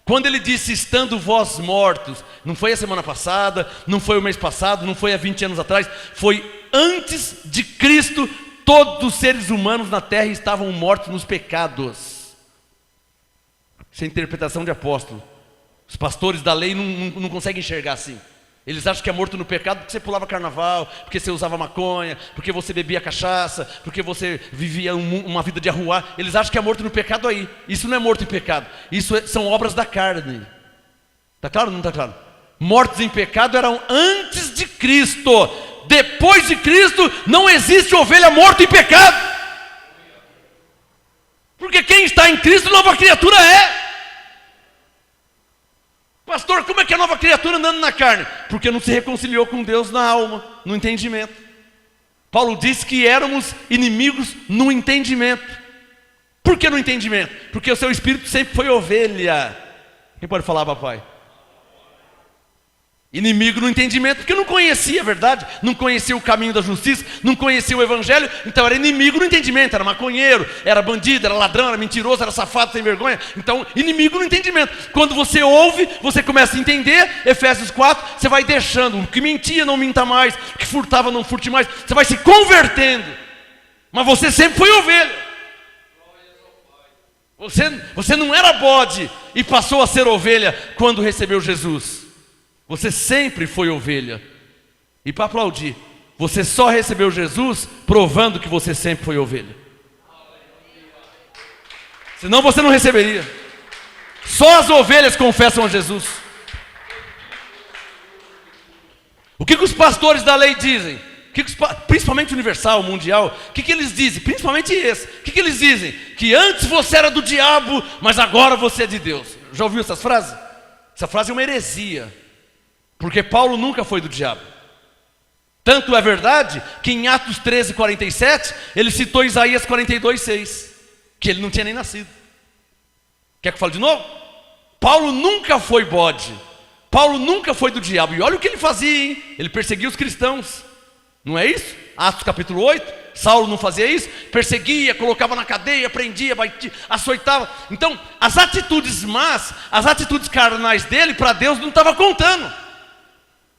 Quando ele disse, estando vós mortos, não foi a semana passada, não foi o mês passado, não foi há 20 anos atrás, foi antes de Cristo, todos os seres humanos na terra estavam mortos nos pecados. Isso é interpretação de apóstolo. Os pastores da lei não conseguem enxergar assim. Eles acham que é morto no pecado porque você pulava carnaval, porque você usava maconha, porque você bebia cachaça, porque você vivia uma vida de arruar. Eles acham que é morto no pecado aí. Isso não é morto em pecado. Isso são obras da carne. Está claro ou não está claro? Mortos em pecado eram antes de Cristo. Depois de Cristo não existe ovelha morta em pecado. Porque quem está em Cristo, nova criatura é. Pastor, como é que é a nova criatura andando na carne? Porque não se reconciliou com Deus na alma, no entendimento. Paulo diz que éramos inimigos no entendimento. Por que no entendimento? Porque o seu espírito sempre foi ovelha. Quem pode falar, papai? Inimigo no entendimento, porque não conhecia a verdade, não conhecia o caminho da justiça, não conhecia o evangelho, então era inimigo no entendimento, era maconheiro, era bandido, era ladrão, era mentiroso, era safado, sem vergonha. Então, inimigo no entendimento. Quando você ouve, você começa a entender, Efésios 4, você vai deixando, o que mentia não minta mais, o que furtava não furte mais, você vai se convertendo. Mas você sempre foi ovelha. Você não era bode e passou a ser ovelha quando recebeu Jesus. Você sempre foi ovelha. E para aplaudir, você só recebeu Jesus provando que você sempre foi ovelha. Senão você não receberia. Só as ovelhas confessam a Jesus. O que os pastores da lei dizem? Principalmente universal, mundial, o que eles dizem? Principalmente esse. O que eles dizem? Que antes você era do diabo, mas agora você é de Deus. Já ouviu essas frases? Essa frase é uma heresia. Porque Paulo nunca foi do diabo. Tanto é verdade que em Atos 13, 47, ele citou Isaías 42, 6, que ele não tinha nem nascido. Quer que eu fale de novo? Paulo nunca foi bode. Paulo nunca foi do diabo. E olha o que ele fazia, hein? Ele perseguia os cristãos. Não é isso? Atos capítulo 8. Saulo não fazia isso? Perseguia, colocava na cadeia, prendia, batia, açoitava. Então, as atitudes más, as atitudes carnais dele, para Deus não estava contando.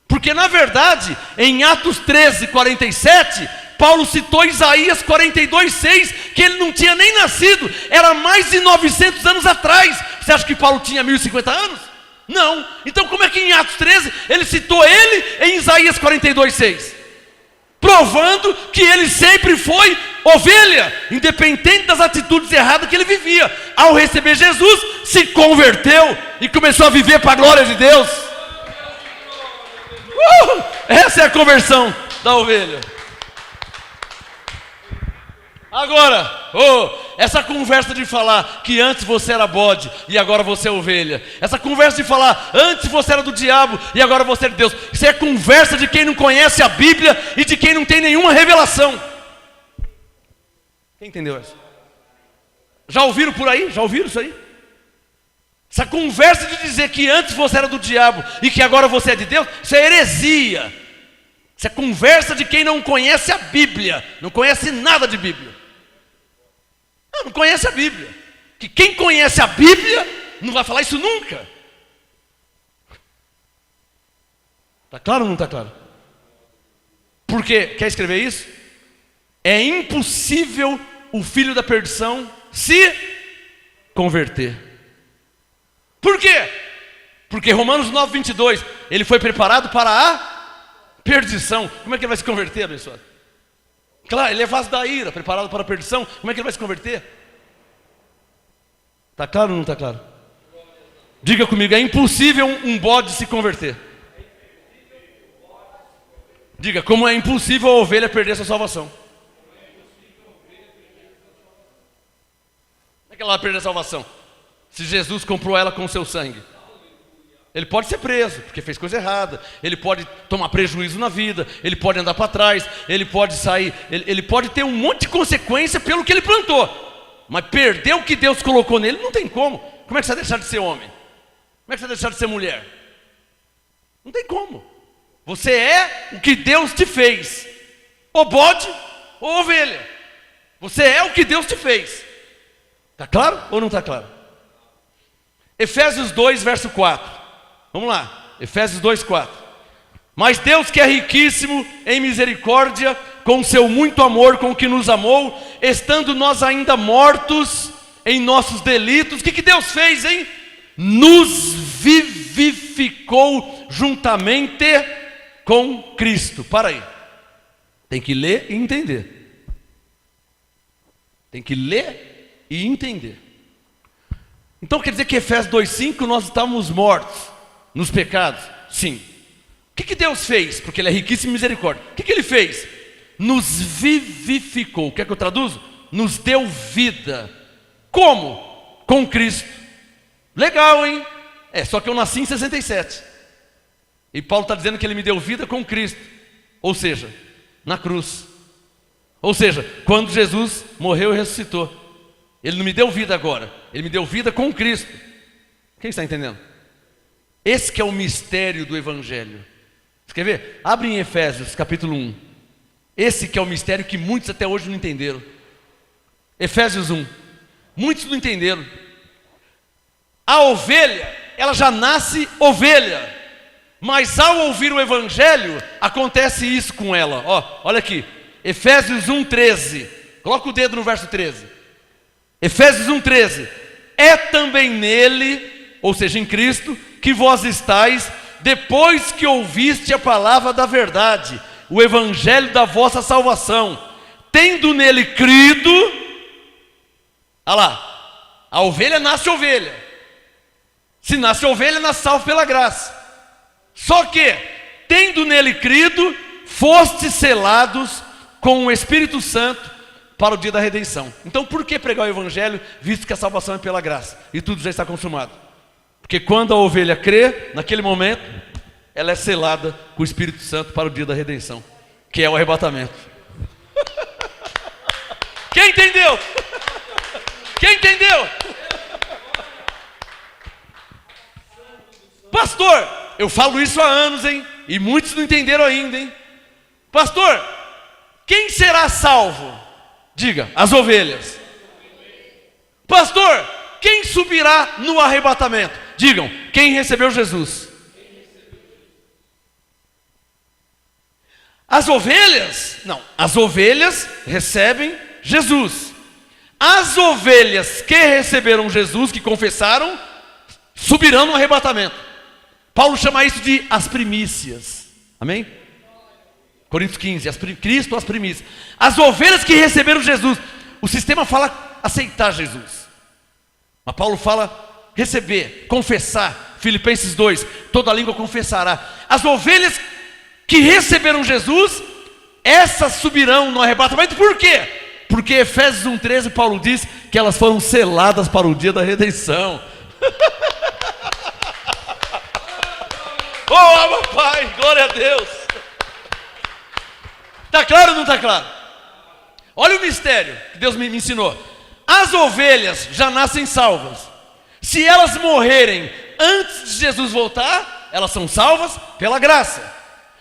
Porque na verdade, em Atos 13, 47, Paulo citou Isaías 42, 6, que ele não tinha nem nascido, era mais de 900 anos atrás. Você acha que Paulo tinha 1050 anos? Não. Então como é que em Atos 13, ele citou ele em Isaías 42, 6? Provando que ele sempre foi ovelha, independente das atitudes erradas que ele vivia. Ao receber Jesus, se converteu e começou a viver para a glória de Deus. Essa é a conversão da ovelha. Agora, essa conversa de falar que antes você era bode e agora você é ovelha, essa conversa de falar antes você era do diabo e agora você é de Deus, isso é conversa de quem não conhece a Bíblia e de quem não tem nenhuma revelação. Quem entendeu essa? Já ouviram por aí? Já ouviram isso aí? Essa conversa de dizer que antes você era do diabo e que agora você é de Deus, isso é heresia. Isso é conversa de quem não conhece a Bíblia, não conhece nada de Bíblia. Não conhece a Bíblia. Que quem conhece a Bíblia não vai falar isso nunca. Está claro ou não está claro? Por quê? Quer escrever isso? É impossível o filho da perdição se converter. Por quê? Porque Romanos 9:22, ele foi preparado para a perdição. Como é que ele vai se converter, abençoado? Claro, ele é vaso da ira, preparado para a perdição. Como é que ele vai se converter? Está claro ou não está claro? Diga comigo, é impossível um bode se converter. Diga, como é impossível a ovelha perder sua salvação. Como é que ela vai perder a salvação? Se Jesus comprou ela com o seu sangue. Ele pode ser preso, porque fez coisa errada. Ele pode tomar prejuízo na vida. Ele pode andar para trás. Ele pode sair. Ele pode ter um monte de consequência pelo que ele plantou. Mas perder o que Deus colocou nele não tem como. Como é que você vai deixar de ser homem? Como é que você vai deixar de ser mulher? Não tem como. Você é o que Deus te fez. Ou bode ou ovelha. Você é o que Deus te fez. Está claro ou não está claro? Efésios 2, verso 4. Vamos lá, Efésios 2:4. Mas Deus, que é riquíssimo em misericórdia, com seu muito amor com que nos amou, estando nós ainda mortos em nossos delitos, o que Deus fez, hein? Nos vivificou juntamente com Cristo. Para aí, tem que ler e entender. Tem que ler e entender. Então quer dizer que Efésios 2:5 nós estávamos mortos nos pecados? Sim. O que Deus fez? Porque Ele é riquíssimo em misericórdia. O que Ele fez? Nos vivificou. Quer que eu traduzo? Nos deu vida. Como? Com Cristo. Legal, hein? Só que eu nasci em 67. E Paulo está dizendo que Ele me deu vida com Cristo. Ou seja, na cruz. Ou seja, quando Jesus morreu e ressuscitou. Ele não me deu vida agora. Ele me deu vida com Cristo. Quem está entendendo? Esse que é o mistério do Evangelho. Você quer ver? Abre em Efésios capítulo 1. Esse que é o mistério que muitos até hoje não entenderam. Efésios 1. Muitos não entenderam. A ovelha, ela já nasce ovelha. Mas ao ouvir o Evangelho, acontece isso com ela. Olha aqui. Efésios 1:13. Coloca o dedo no verso 13. Efésios 1:13. É também nele, ou seja, em Cristo, que vós estáis, depois que ouviste a palavra da verdade, o evangelho da vossa salvação, tendo nele crido. Olha lá, a ovelha nasce ovelha. Se nasce ovelha, nasce salvo pela graça. Só que, tendo nele crido, fostes selados com o Espírito Santo para o dia da redenção. Então por que pregar o evangelho, visto que a salvação é pela graça e tudo já está consumado? Porque quando a ovelha crê, naquele momento, ela é selada com o Espírito Santo para o dia da redenção, que é o arrebatamento. Quem entendeu? Quem entendeu? Pastor, eu falo isso há anos, hein? E muitos não entenderam ainda, hein? Pastor, quem será salvo? Diga, as ovelhas. Pastor, quem subirá no arrebatamento? Digam, quem recebeu Jesus? As ovelhas? Não, as ovelhas recebem Jesus. As ovelhas que receberam Jesus, que confessaram, subirão no arrebatamento. Paulo chama isso de as primícias. Amém? Coríntios 15, Cristo as primícias. As ovelhas que receberam Jesus. O sistema fala aceitar Jesus, mas Paulo fala receber, confessar. Filipenses 2, toda língua confessará. As ovelhas que receberam Jesus, essas subirão no arrebatamento. Por quê? Porque Efésios 1:13 Paulo diz que elas foram seladas para o dia da redenção. Oh, meu Pai, glória a Deus. Está claro ou não está claro? Olha o mistério que Deus me ensinou. As ovelhas já nascem salvas. Se elas morrerem antes de Jesus voltar, elas são salvas pela graça.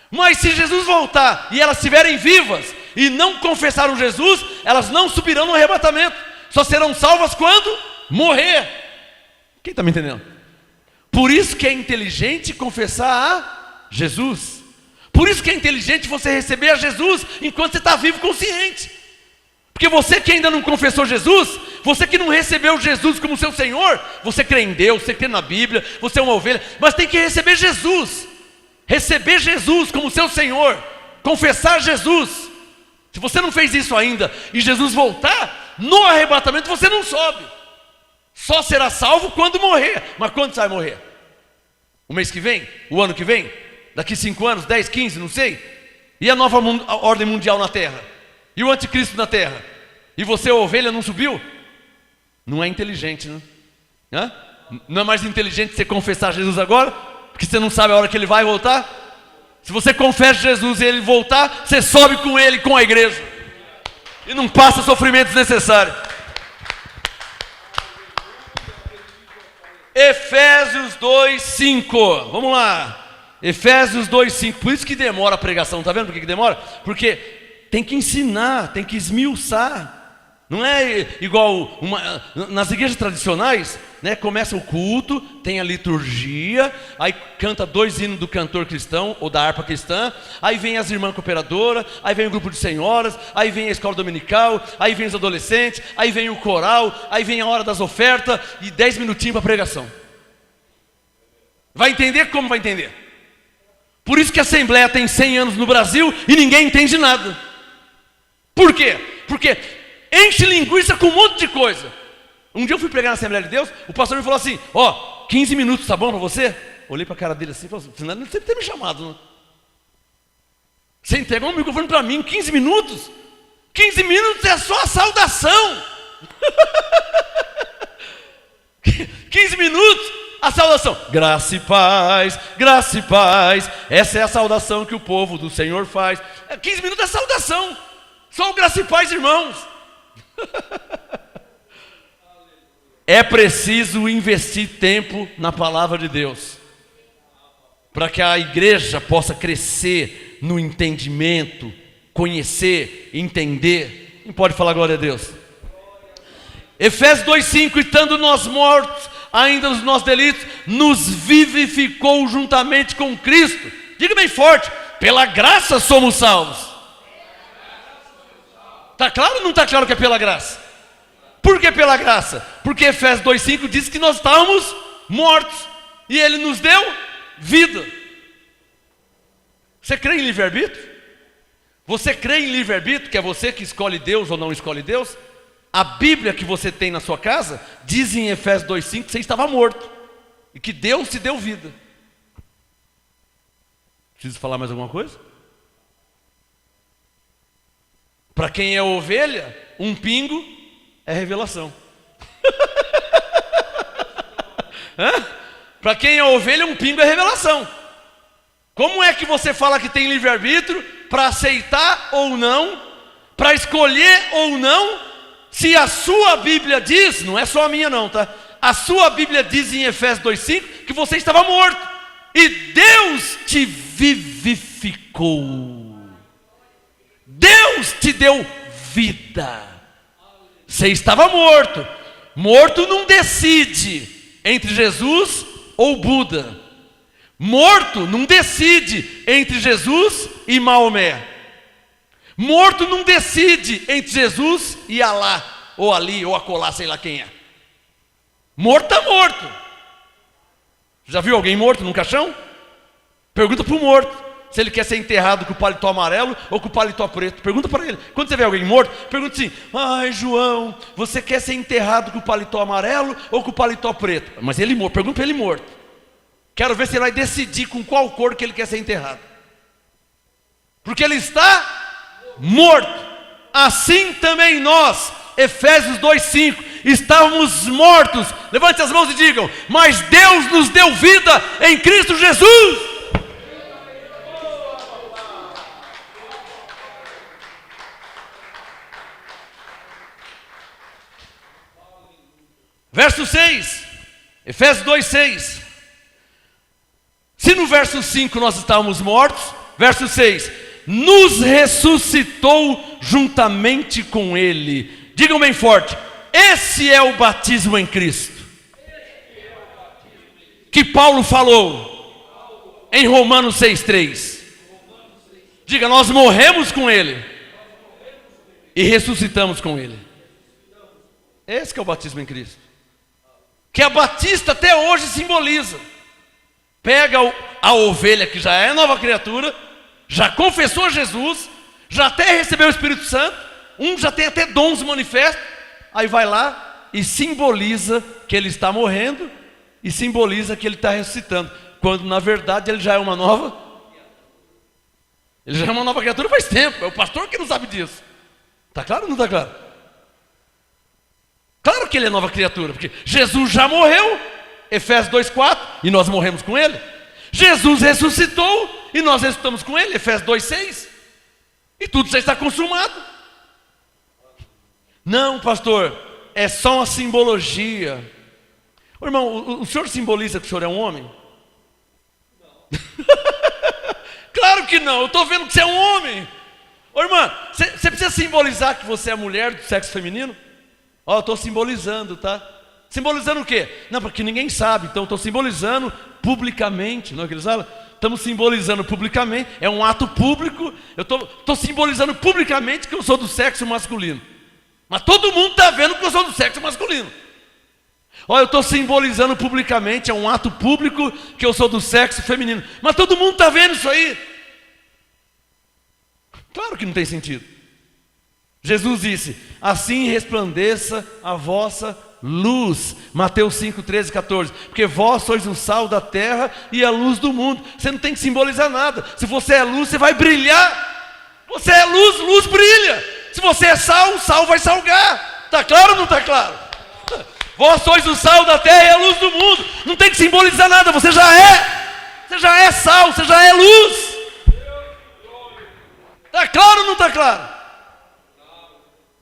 Mas se Jesus voltar e elas estiverem vivas e não confessaram Jesus, elas não subirão no arrebatamento. Só serão salvas quando morrer. Quem está me entendendo? Por isso que é inteligente confessar a Jesus. Por isso que é inteligente você receber a Jesus enquanto você está vivo, consciente. Porque você que ainda não confessou Jesus, você que não recebeu Jesus como seu Senhor, você crê em Deus, você crê na Bíblia, você é uma ovelha, mas tem que receber Jesus. Receber Jesus como seu Senhor, confessar Jesus. Se você não fez isso ainda e Jesus voltar, no arrebatamento você não sobe. Só será salvo quando morrer. Mas quando você vai morrer? O mês que vem? O ano que vem? Daqui 5 anos, 10, 15, não sei. E a nova ordem mundial na terra? E o anticristo na terra? E você, ovelha, não subiu? Não é inteligente, né? Hã? Não é mais inteligente você confessar Jesus agora? Porque você não sabe a hora que ele vai voltar? Se você confessa Jesus e ele voltar, você sobe com ele, com a igreja. E não passa sofrimentos necessários. Efésios 2:5. Vamos lá. Efésios 2:5. Por isso que demora a pregação, tá vendo por que demora? Porque tem que ensinar, tem que esmiuçar. Não é igual nas igrejas tradicionais, né? Começa o culto, tem a liturgia, aí canta 2 hinos do cantor cristão ou da harpa cristã, aí vem as irmãs cooperadoras, aí vem o grupo de senhoras, aí vem a escola dominical, aí vem os adolescentes, aí vem o coral, aí vem a hora das ofertas e 10 minutinhos para pregação. Vai entender como vai entender? Por isso que a Assembleia tem 100 anos no Brasil e ninguém entende nada. Por quê? Porque enche linguiça com um monte de coisa. Um dia eu fui pregar na Assembleia de Deus, o pastor me falou assim: 15 minutos, tá bom para você? Olhei para a cara dele assim e falei assim: você não tem que ter me chamado, né? Você entregou um microfone para mim, 15 minutos? 15 minutos é só a saudação. 15 minutos, a saudação. Graça e paz, graça e paz. Essa é a saudação que o povo do Senhor faz. 15 minutos é saudação. Só o graça e paz, irmãos. É preciso investir tempo na palavra de Deus, para que a igreja possa crescer no entendimento, conhecer, entender. Quem pode falar glória a Deus? Efésios 2:5. Estando nós mortos ainda nos nossos delitos, nos vivificou juntamente com Cristo. Diga bem forte: pela graça somos salvos. Está claro ou não está claro que é pela graça? Por que pela graça? Porque Efésios 2:5 diz que nós estávamos mortos e Ele nos deu vida. Você crê em livre-arbítrio? Você crê em livre-arbítrio, que é você que escolhe Deus ou não escolhe Deus? A Bíblia que você tem na sua casa diz em Efésios 2:5 que você estava morto e que Deus te deu vida. Preciso falar mais alguma coisa? Para quem é ovelha, um pingo é revelação. Para quem é ovelha, um pingo é revelação. Como é que você fala que tem livre-arbítrio para aceitar ou não, para escolher ou não, se a sua Bíblia diz, não é só a minha não, tá? A sua Bíblia diz em Efésios 2:5 que você estava morto e Deus te vivificou. Deus te deu vida. Você estava morto. Morto não decide entre Jesus ou Buda. Morto não decide entre Jesus e Maomé. Morto não decide entre Jesus e Alá, ou Ali, ou Acolá, sei lá quem é. Morto está morto. Já viu alguém morto num caixão? Pergunta para o morto se ele quer ser enterrado com o paletó amarelo ou com o paletó preto. Pergunta para ele. Quando você vê alguém morto, pergunta assim: ai, João, você quer ser enterrado com o paletó amarelo ou com o paletó preto? Mas ele morto, pergunta para ele morto. Quero ver se ele vai decidir com qual cor que ele quer ser enterrado. Porque ele está morto. Assim também nós, Efésios 2:5, estávamos mortos. Levante as mãos e digam: mas Deus nos deu vida em Cristo Jesus. Verso 6, Efésios 2:6. Se no verso 5 nós estávamos mortos, verso 6, nos ressuscitou juntamente com Ele. Digam bem forte: esse é o batismo em Cristo, que Paulo falou em Romanos 6:3. Diga: nós morremos com Ele e ressuscitamos com Ele. Esse que é o batismo em Cristo. Que a batista até hoje simboliza. Pega a ovelha que já é nova criatura, já confessou Jesus, já até recebeu o Espírito Santo, já tem até dons manifestos, aí vai lá e simboliza que ele está morrendo e simboliza que ele está ressuscitando, quando na verdade ele já é uma nova criatura faz tempo. É o pastor que não sabe disso. Está claro ou não está claro? Claro que ele é nova criatura, porque Jesus já morreu, Efésios 2,4, e nós morremos com ele. Jesus ressuscitou e nós ressuscitamos com ele, Efésios 2,6. E tudo já está consumado. Não, pastor, é só uma simbologia. Ô, irmão, o senhor simboliza que o senhor é um homem? Não. Claro que não, eu estou vendo que você é um homem. Ô, irmã, você precisa simbolizar que você é mulher do sexo feminino? Ó, eu estou simbolizando, tá? Simbolizando o quê? Não, porque ninguém sabe, então eu estou simbolizando publicamente, não é o que eles falam? Estamos simbolizando publicamente, é um ato público, eu estou simbolizando publicamente que eu sou do sexo masculino. Mas todo mundo está vendo que eu sou do sexo masculino. Olha, eu estou simbolizando publicamente, é um ato público que eu sou do sexo feminino. Mas todo mundo está vendo isso aí. Claro que não tem sentido. Jesus disse, assim resplandeça a vossa luz. Mateus 5, 13, 14. Porque vós sois o sal da terra e a luz do mundo. Você não tem que simbolizar nada. Se você é luz, você vai brilhar. Você é luz, luz brilha. Se você é sal, o sal vai salgar. Está claro ou não está claro? Vós sois o sal da terra e a luz do mundo. Não tem que simbolizar nada, você já é. Você já é sal, você já é luz. Está claro ou não está claro?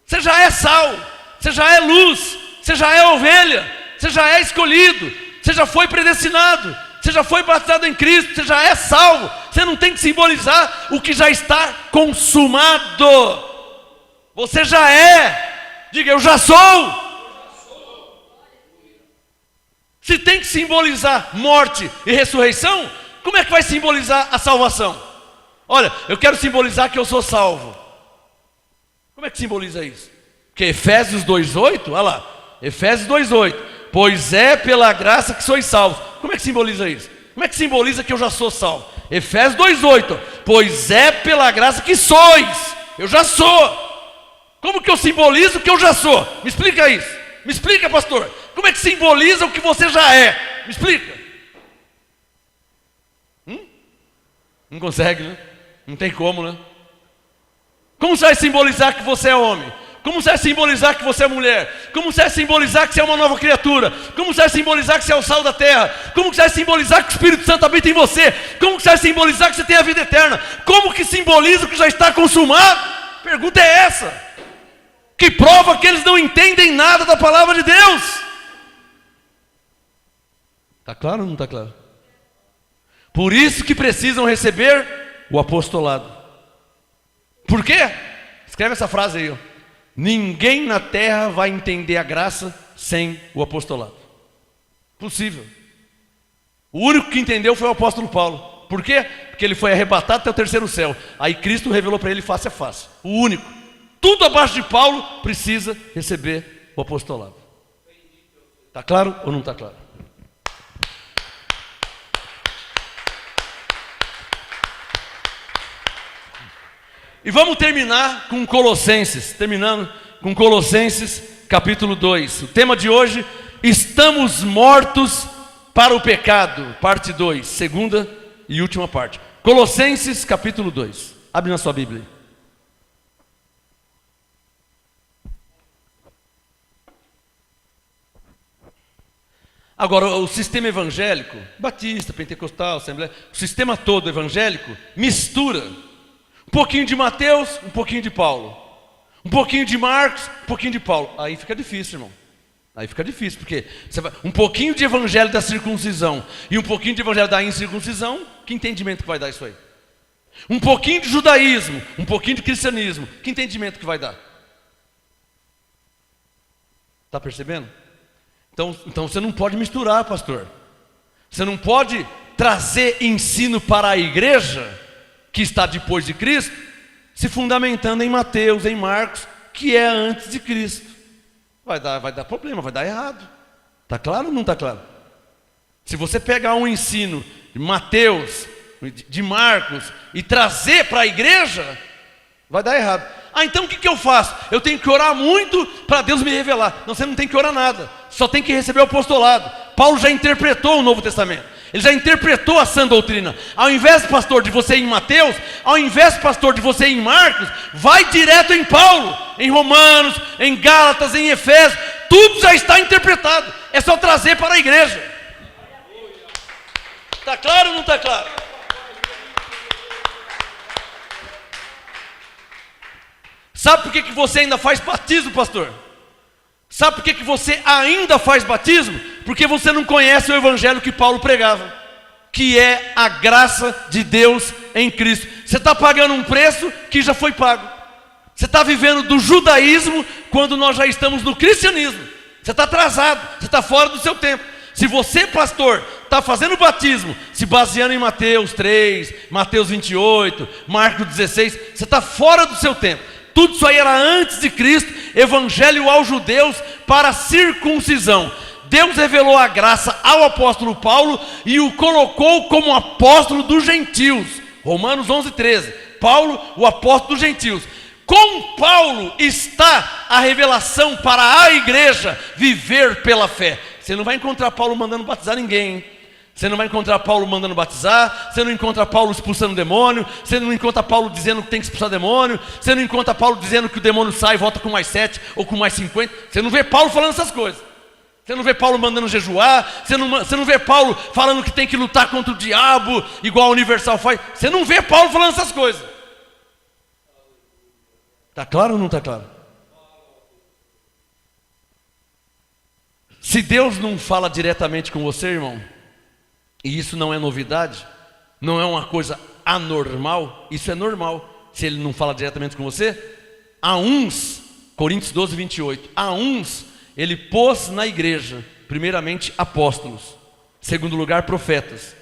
Você já é sal, você já é luz, você já é ovelha, você já é escolhido, você já foi predestinado, você já foi batizado em Cristo, você já é salvo. Você não tem que simbolizar o que já está consumado. Você já é. Diga, eu já sou. Se tem que simbolizar morte e ressurreição, como é que vai simbolizar a salvação? Olha, eu quero simbolizar que eu sou salvo. Como é que simboliza isso? Porque Efésios 2,8, olha lá, Efésios 2,8, pois é pela graça que sois salvos. Como é que simboliza isso? Como é que simboliza que eu já sou salvo? Efésios 2,8, pois é pela graça que sois, eu já sou. Como que eu simbolizo que eu já sou? Me explica isso. Me explica, pastor. Como é que simboliza o que você já é? Me explica. Não consegue, né? Não tem como, né? Como você vai simbolizar que você é homem? Como você vai simbolizar que você é mulher? Como você vai simbolizar que você é uma nova criatura? Como você vai simbolizar que você é o sal da terra? Como você vai simbolizar que o Espírito Santo habita em você? Como você vai simbolizar que você tem a vida eterna? Como que simboliza o que já está consumado? A pergunta é essa. Que prova que eles não entendem nada da palavra de Deus. Está claro ou não está claro? Por isso que precisam receber o apostolado. Por quê? Escreve essa frase aí, ó. Ninguém na terra vai entender a graça sem o apostolado. Possível. O único que entendeu foi o apóstolo Paulo. Por quê? Porque ele foi arrebatado até o terceiro céu. Aí Cristo revelou para ele face a face. O único. Tudo abaixo de Paulo precisa receber o apostolado. Está claro ou não está claro? E vamos terminar com Colossenses. Terminando com Colossenses capítulo 2. O tema de hoje, estamos mortos para o pecado. Parte 2, segunda e última parte. Colossenses capítulo 2. Abre na sua Bíblia. Agora, o sistema evangélico, batista, pentecostal, assembleia, o sistema todo evangélico mistura um pouquinho de Mateus, um pouquinho de Paulo, um pouquinho de Marcos, um pouquinho de Paulo. Aí fica difícil, irmão. Aí fica difícil, porque um pouquinho de evangelho da circuncisão e um pouquinho de evangelho da incircuncisão, que entendimento que vai dar isso aí? Um pouquinho de judaísmo, um pouquinho de cristianismo, que entendimento que vai dar? Está percebendo? Então você não pode misturar, pastor. Você não pode trazer ensino para a igreja que está depois de Cristo, se fundamentando em Mateus, em Marcos, que é antes de Cristo. Vai dar problema, vai dar errado. Está claro ou não está claro? Se você pegar um ensino de Mateus, de Marcos, e trazer para a igreja, vai dar errado. Então o que eu faço? Eu tenho que orar muito para Deus me revelar. Não, você não tem que orar nada, só tem que receber o apostolado. Paulo já interpretou o Novo Testamento, ele já interpretou a sã doutrina. Ao invés, pastor, de você ir em Mateus, ao invés, pastor, de você ir em Marcos, vai direto em Paulo, em Romanos, em Gálatas, em Efésios. Tudo já está interpretado, é só trazer para a igreja. Está claro ou não está claro? Sabe por que você ainda faz batismo, pastor? Sabe por que você ainda faz batismo? Porque você não conhece o evangelho que Paulo pregava, que é a graça de Deus em Cristo. Você está pagando um preço que já foi pago. Você está vivendo do judaísmo quando nós já estamos no cristianismo. Você está atrasado, você está fora do seu tempo. Se você, pastor, está fazendo batismo, se baseando em Mateus 3, Mateus 28, Marcos 16, você está fora do seu tempo. Tudo isso aí era antes de Cristo, evangelho aos judeus para circuncisão. Deus revelou a graça ao apóstolo Paulo e o colocou como apóstolo dos gentios. Romanos 11:13. Paulo, o apóstolo dos gentios. Com Paulo está a revelação para a igreja viver pela fé. Você não vai encontrar Paulo mandando batizar ninguém, hein? Você não vai encontrar Paulo mandando batizar, você não encontra Paulo expulsando demônio, você não encontra Paulo dizendo que tem que expulsar demônio, você não encontra Paulo dizendo que o demônio sai e volta com mais 7 ou com mais 50. Você não vê Paulo falando essas coisas. Você não vê Paulo mandando jejuar, você não vê Paulo falando que tem que lutar contra o diabo, igual a Universal faz. Você não vê Paulo falando essas coisas. Está claro ou não está claro? Se Deus não fala diretamente com você, irmão, e isso não é novidade, não é uma coisa anormal, isso é normal. Se Ele não fala diretamente com você, a uns, Coríntios 12:28, a uns Ele pôs na igreja, primeiramente apóstolos, segundo lugar profetas,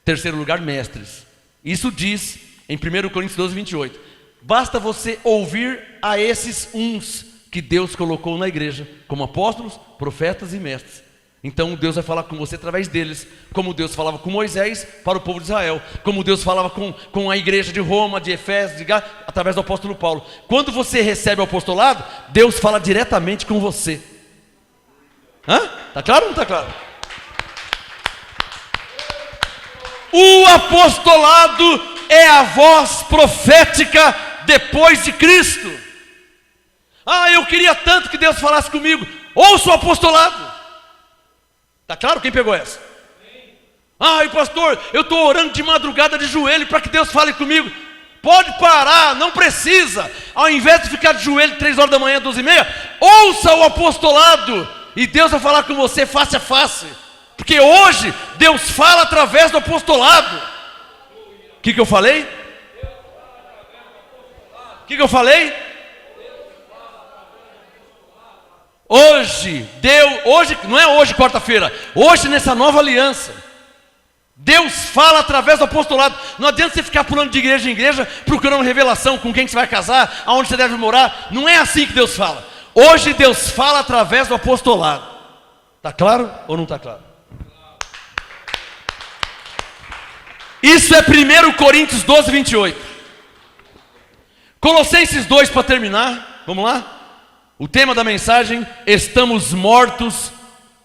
terceiro lugar mestres. Isso diz em 1 Coríntios 12:28. Basta você ouvir a esses uns que Deus colocou na igreja, como apóstolos, profetas e mestres. Então Deus vai falar com você através deles, como Deus falava com Moisés para o povo de Israel, como Deus falava com a igreja de Roma, de Efésios, de Gálatas, através do apóstolo Paulo. Quando você recebe o apostolado, Deus fala diretamente com você. Está claro ou não está claro? O apostolado é a voz profética depois de Cristo. Eu queria tanto que Deus falasse comigo. Ouça o apostolado. Está claro quem pegou essa? Pastor, eu estou orando de madrugada de joelho para que Deus fale comigo. Pode parar, não precisa. Ao invés de ficar de joelho 3 horas da manhã, 12h30, ouça o apostolado e Deus vai falar com você face a face. Porque hoje Deus fala através do apostolado. O que eu falei? O que eu falei? Hoje, não é hoje quarta-feira, hoje nessa nova aliança, Deus fala através do apostolado. Não adianta você ficar pulando de igreja em igreja, procurando revelação com quem você vai casar, aonde você deve morar. Não é assim que Deus fala. Hoje Deus fala através do apostolado. Está claro ou não está claro? Isso é 1 Coríntios 12:28. Colossenses 2 para terminar, vamos lá? O tema da mensagem: estamos mortos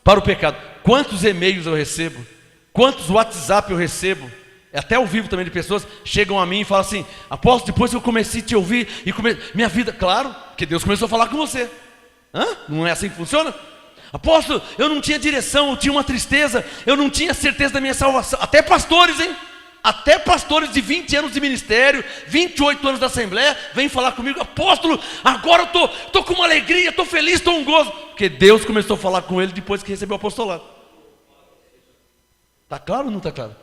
para o pecado. Quantos e-mails eu recebo, quantos WhatsApp eu recebo, até ao vivo também, de pessoas chegam a mim e falam assim: apóstolo, depois que eu comecei a te ouvir e minha vida, claro, que Deus começou a falar com você. Não é assim que funciona? Apóstolo, eu não tinha direção, eu tinha uma tristeza, eu não tinha certeza da minha salvação. Até pastores, hein? Até pastores de 20 anos de ministério, 28 anos da Assembleia, vêm falar comigo: apóstolo, agora eu estou com uma alegria, estou feliz, estou um gozo. Porque Deus começou a falar com ele depois que recebeu o apostolado. Está claro ou não está claro?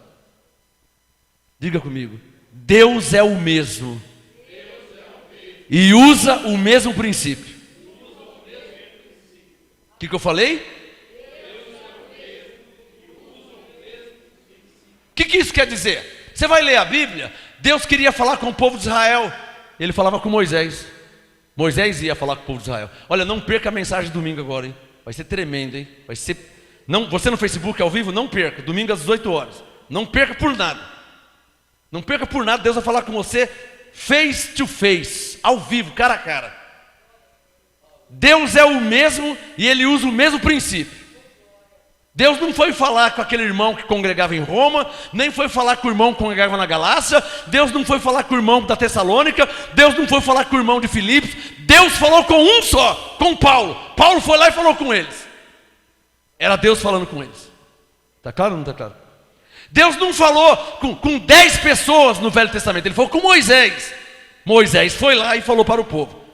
Diga comigo: Deus é o mesmo e usa o mesmo princípio. O que eu falei? O que isso quer dizer? Você vai ler a Bíblia. Deus queria falar com o povo de Israel, Ele falava com Moisés. Moisés ia falar com o povo de Israel. Olha, não perca a mensagem de domingo agora, hein? Vai ser tremendo, hein? Vai ser... Não, você no Facebook ao vivo, não perca. Domingo às 18 horas. Não perca por nada. Não perca por nada. Deus vai falar com você face to face, ao vivo, cara a cara. Deus é o mesmo e Ele usa o mesmo princípio. Deus não foi falar com aquele irmão que congregava em Roma, nem foi falar com o irmão que congregava na Galácia, Deus não foi falar com o irmão da Tessalônica, Deus não foi falar com o irmão de Filipos, Deus falou com um só, com Paulo. Paulo foi lá e falou com eles. Era Deus falando com eles. Está claro ou não está claro? Deus não falou com 10 pessoas no Velho Testamento, Ele falou com Moisés. Moisés foi lá e falou para o povo.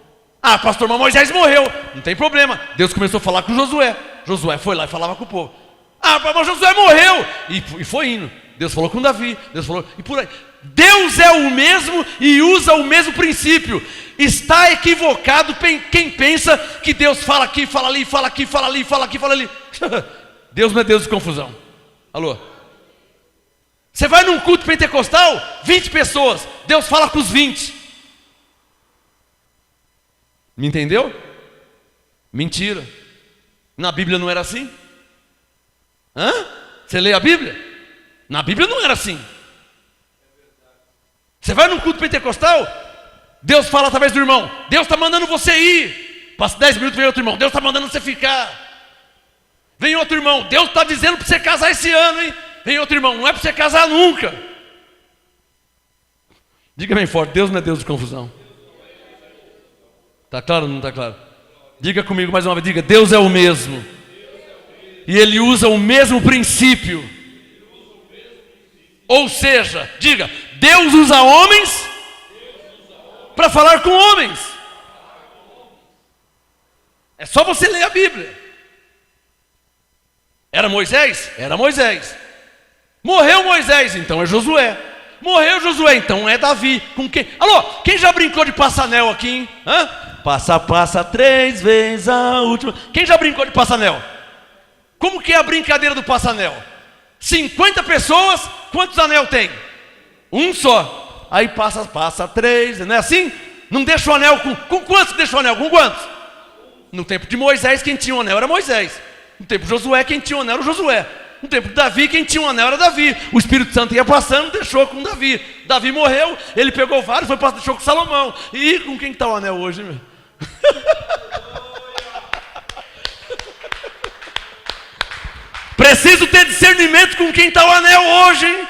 Ah, pastor, mas Moisés morreu. Não tem problema. Deus começou a falar com Josué. Josué foi lá e falava com o povo. Ah, mas Josué morreu. E foi indo. Deus falou com Davi. Deus falou, e por aí. Deus é o mesmo e usa o mesmo princípio. Está equivocado quem pensa que Deus fala aqui, fala ali, fala aqui, fala ali, fala aqui, fala ali. Deus não é Deus de confusão. Alô? Você vai num culto pentecostal, 20 pessoas. Deus fala com os 20. Me entendeu? Mentira. Na Bíblia não era assim? Hã? Você lê a Bíblia? Na Bíblia não era assim. Você vai num culto pentecostal, Deus fala através do irmão. Deus está mandando você ir. Passa 10 minutos, vem outro irmão. Deus está mandando você ficar. Vem outro irmão. Deus está dizendo para você casar esse ano, hein? Vem outro irmão. Não é para você casar nunca. Diga bem forte, Deus não é Deus de confusão. Está claro ou não está claro? Diga comigo mais uma vez, diga, Deus é o mesmo. E Ele usa o mesmo princípio. Ou seja, diga, Deus usa homens para falar com homens. É só você ler a Bíblia. Era Moisés? Era Moisés. Morreu Moisés, então é Josué. Morreu Josué, então é Davi. Com quem? Alô, quem já brincou de passanel aqui, hein? Hã? Passa 3 vezes a última. Quem já brincou de passanel? Como que é a brincadeira do passanel? 50 pessoas, quantos anel tem? Um só. Aí passa 3, não é assim? Não deixa o anel com quantos deixa o anel? Com quantos? No tempo de Moisés, quem tinha o anel era Moisés. No tempo de Josué, quem tinha o anel era Josué. No tempo de Davi, quem tinha o anel era Davi. O Espírito Santo ia passando, deixou com Davi. Davi morreu, ele pegou vários, deixou com Salomão. E com quem está o anel hoje, meu? Preciso ter discernimento com quem está o anel hoje, hein?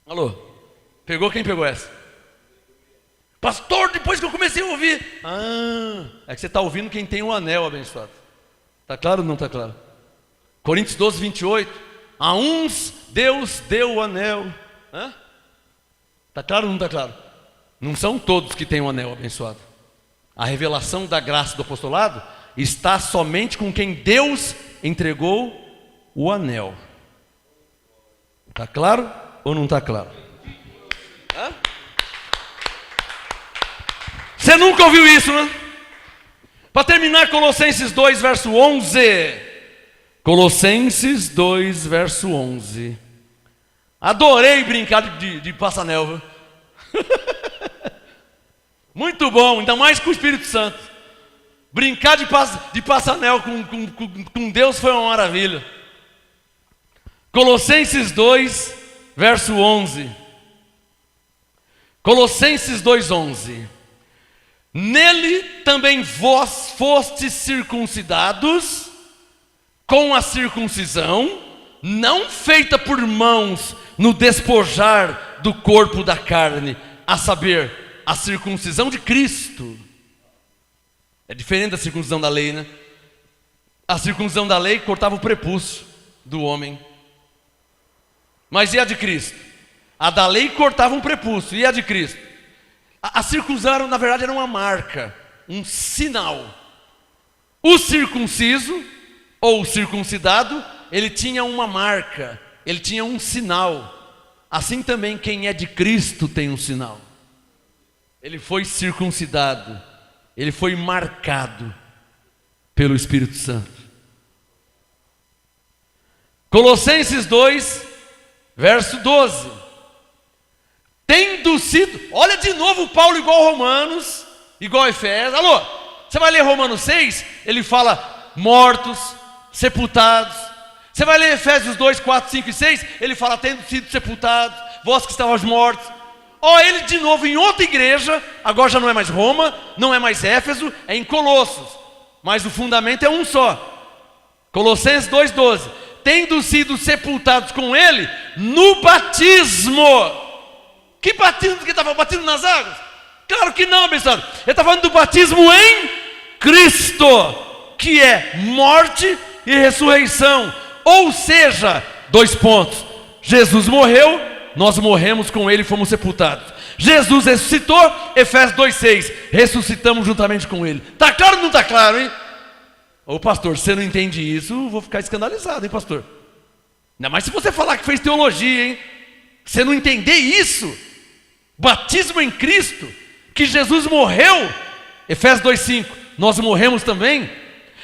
Alô? Pegou quem pegou essa? Pastor, depois que eu comecei a ouvir. É que você está ouvindo quem tem o anel abençoado. Está claro ou não está claro? Coríntios 12, 28. A uns Deus deu o anel. Está claro ou não está claro? Não são todos que têm o anel abençoado. A revelação da graça do apostolado está somente com quem Deus entregou o anel. Está claro ou não está claro? Você nunca ouviu isso, né? Para terminar, Colossenses 2, verso 11. Colossenses 2, verso 11. Adorei brincar de passanel, viu? Muito bom, ainda mais com o Espírito Santo. Brincar de passanel com Deus foi uma maravilha. Colossenses 2, verso 11. Colossenses 2, 11. Nele também vós fostes circuncidados com a circuncisão, não feita por mãos no despojar do corpo da carne, a saber, a circuncisão de Cristo. É diferente da circuncisão da lei, né? A circuncisão da lei cortava o prepúcio do homem. Mas e a de Cristo? A da lei cortava um prepúcio. E a de Cristo? A circuncisão, na verdade, era uma marca, um sinal. O circunciso, ou circuncidado, ele tinha uma marca, ele tinha um sinal. Assim também quem é de Cristo tem um sinal. Ele foi circuncidado, ele foi marcado pelo Espírito Santo. Colossenses 2, verso 12. Tendo sido, olha de novo Paulo igual Romanos, igual a Efésios. Alô, você vai ler Romanos 6, ele fala mortos, sepultados. Você vai ler Efésios 2, 4, 5 e 6, ele fala tendo sido sepultados, vós que estavais mortos. Ó, ele de novo em outra igreja, agora já não é mais Roma, não é mais Éfeso, é em Colossos, mas o fundamento é um só. Colossenses 2,12, tendo sido sepultados com ele no batismo. Que batismo que ele estava? Batismo nas águas? Claro que não, abençoado. Ele está falando do batismo em Cristo, que é morte e ressurreição. Ou seja, 2 pontos: Jesus morreu, nós morremos com ele e fomos sepultados. Jesus ressuscitou, Efésios 2,6, ressuscitamos juntamente com ele. Está claro ou não está claro, hein? Ô pastor, se você não entende isso, eu vou ficar escandalizado, hein, pastor? Ainda mais se você falar que fez teologia, hein? Você não entender isso, batismo em Cristo, que Jesus morreu, Efésios 2,5, nós morremos também.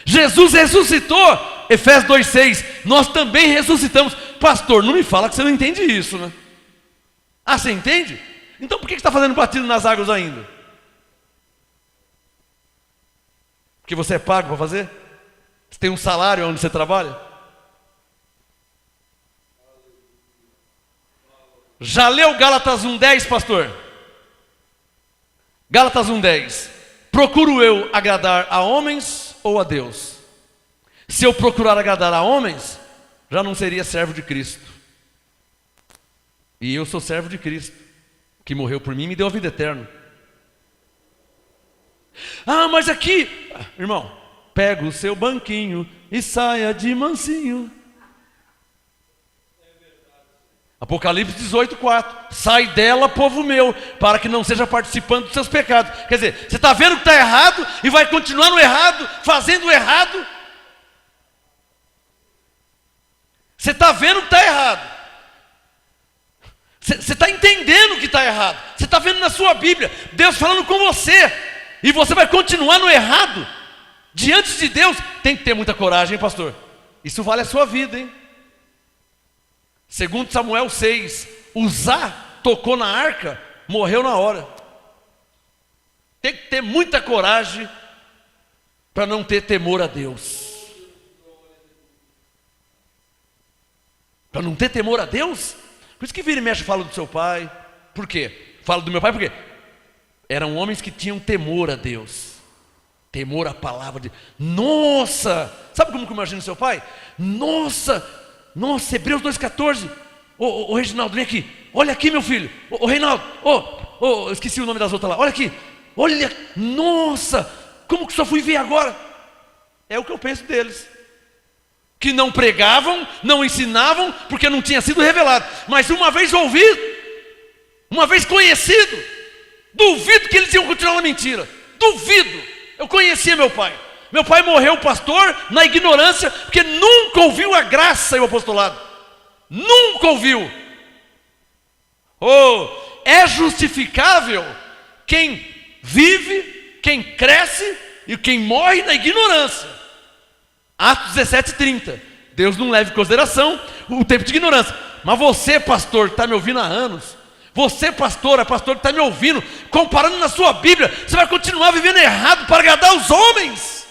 Jesus ressuscitou, Efésios 2,6, nós também ressuscitamos. Pastor, não me fala que você não entende isso, né? Ah, você entende? Então por que você está fazendo batismo nas águas ainda? Porque você é pago para fazer? Você tem um salário onde você trabalha? Já leu Gálatas 1,10, pastor? Gálatas 1,10. Procuro eu agradar a homens ou a Deus? Se eu procurar agradar a homens, já não seria servo de Cristo. E eu sou servo de Cristo, que morreu por mim e me deu a vida eterna. Ah, mas aqui, irmão, pega o seu banquinho e saia de mansinho. Apocalipse 18,4. Sai dela, povo meu, para que não seja participante dos seus pecados. Quer dizer, você está vendo que está errado e vai continuar no errado, fazendo o errado. Você está vendo que está errado. Você está entendendo que está errado. Você está vendo na sua Bíblia Deus falando com você, e você vai continuar no errado diante de Deus. Tem que ter muita coragem, hein, pastor? Isso vale a sua vida, hein? Segundo Samuel 6, Uzá tocou na arca, morreu na hora. Tem que ter muita coragem para não ter temor a Deus. Para não ter temor a Deus? Por isso que vira e mexe fala do seu pai. Por quê? Fala do meu pai porque eram homens que tinham temor a Deus, temor à palavra de Deus. Nossa, sabe como que eu imagino seu pai? Nossa, Hebreus 2,14. Ô Reginaldo, vem aqui. Olha aqui, meu filho. Ô Reinaldo, esqueci o nome das outras lá. Olha aqui. Olha, nossa, como que só fui ver agora? É o que eu penso deles. Que não pregavam, não ensinavam, porque não tinha sido revelado. Mas uma vez ouvido, uma vez conhecido, duvido que eles iam continuar na mentira. Duvido. Eu conhecia meu pai. Meu pai morreu pastor na ignorância, porque nunca ouviu a graça e o apostolado. Nunca ouviu. É justificável quem vive, quem cresce e quem morre na ignorância. Atos 17:30. Deus não leva em consideração o tempo de ignorância. Mas você, pastor, que está me ouvindo há anos, você, pastor que está me ouvindo, comparando na sua Bíblia, você vai continuar vivendo errado para agradar os homens.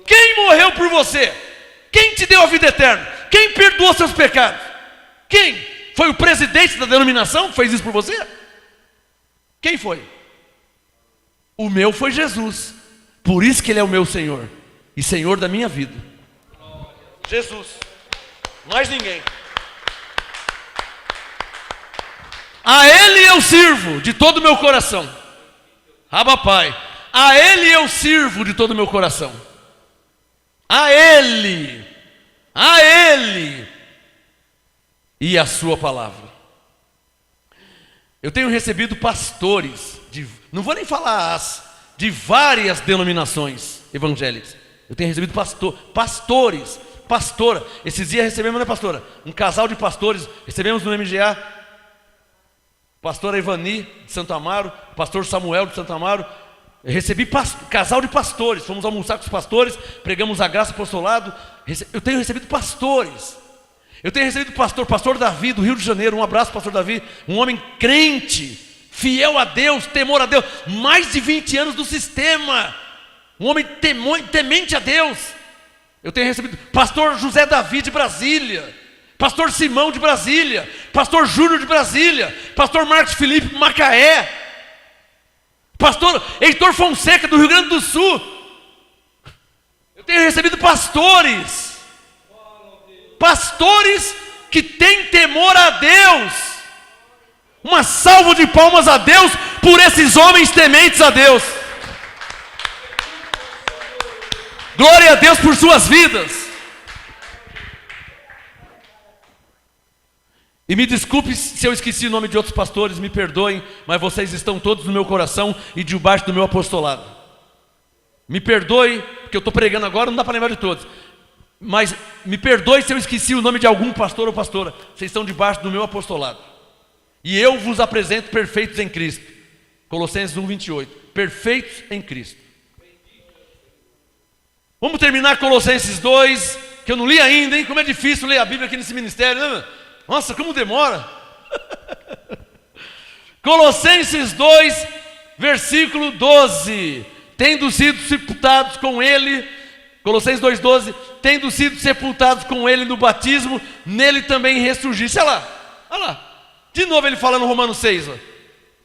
Quem morreu por você? Quem te deu a vida eterna? Quem perdoou seus pecados? Quem? Foi o presidente da denominação que fez isso por você? Quem foi? O meu foi Jesus. Por isso que Ele é o meu Senhor e Senhor da minha vida. Jesus, mais ninguém. A Ele eu sirvo de todo o meu coração. Abba Pai, a Ele eu sirvo de todo o meu coração. A Ele e a sua palavra. Eu tenho recebido pastores, não vou nem falar de várias denominações evangélicas. Eu tenho recebido pastores, pastora. Esses dias recebemos, né, pastora? Um casal de pastores, recebemos no MGA. Pastora Ivani de Santo Amaro, pastor Samuel de Santo Amaro. Eu recebi casal de pastores, fomos almoçar com os pastores, pregamos a graça apostolado. Eu tenho recebido pastores. Eu tenho recebido pastor Davi do Rio de Janeiro. Um abraço, pastor Davi, um homem crente, fiel a Deus, temor a Deus, mais de 20 anos do sistema, um homem temente a Deus. Eu tenho recebido pastor José Davi de Brasília, pastor Simão de Brasília, pastor Júnior de Brasília, pastor Marcos Felipe Macaé, pastor Heitor Fonseca do Rio Grande do Sul. Eu tenho recebido pastores que têm temor a Deus. Uma salva de palmas a Deus por esses homens tementes a Deus. Glória a Deus por suas vidas. E me desculpe se eu esqueci o nome de outros pastores, me perdoem, mas vocês estão todos no meu coração e debaixo do meu apostolado. Me perdoe, porque eu estou pregando agora, não dá para lembrar de todos. Mas me perdoe se eu esqueci o nome de algum pastor ou pastora. Vocês estão debaixo do meu apostolado. E eu vos apresento perfeitos em Cristo. Colossenses 1:28. Perfeitos em Cristo. Vamos terminar Colossenses 2, que eu não li ainda, hein? Como é difícil ler a Bíblia aqui nesse ministério, né? Nossa, como demora. Colossenses 2, versículo 12. Tendo sido sepultados com ele, Colossenses 2:12, tendo sido sepultados com ele no batismo, nele também ressurgisse. Olha lá. De novo ele falando Romanos 6, ó.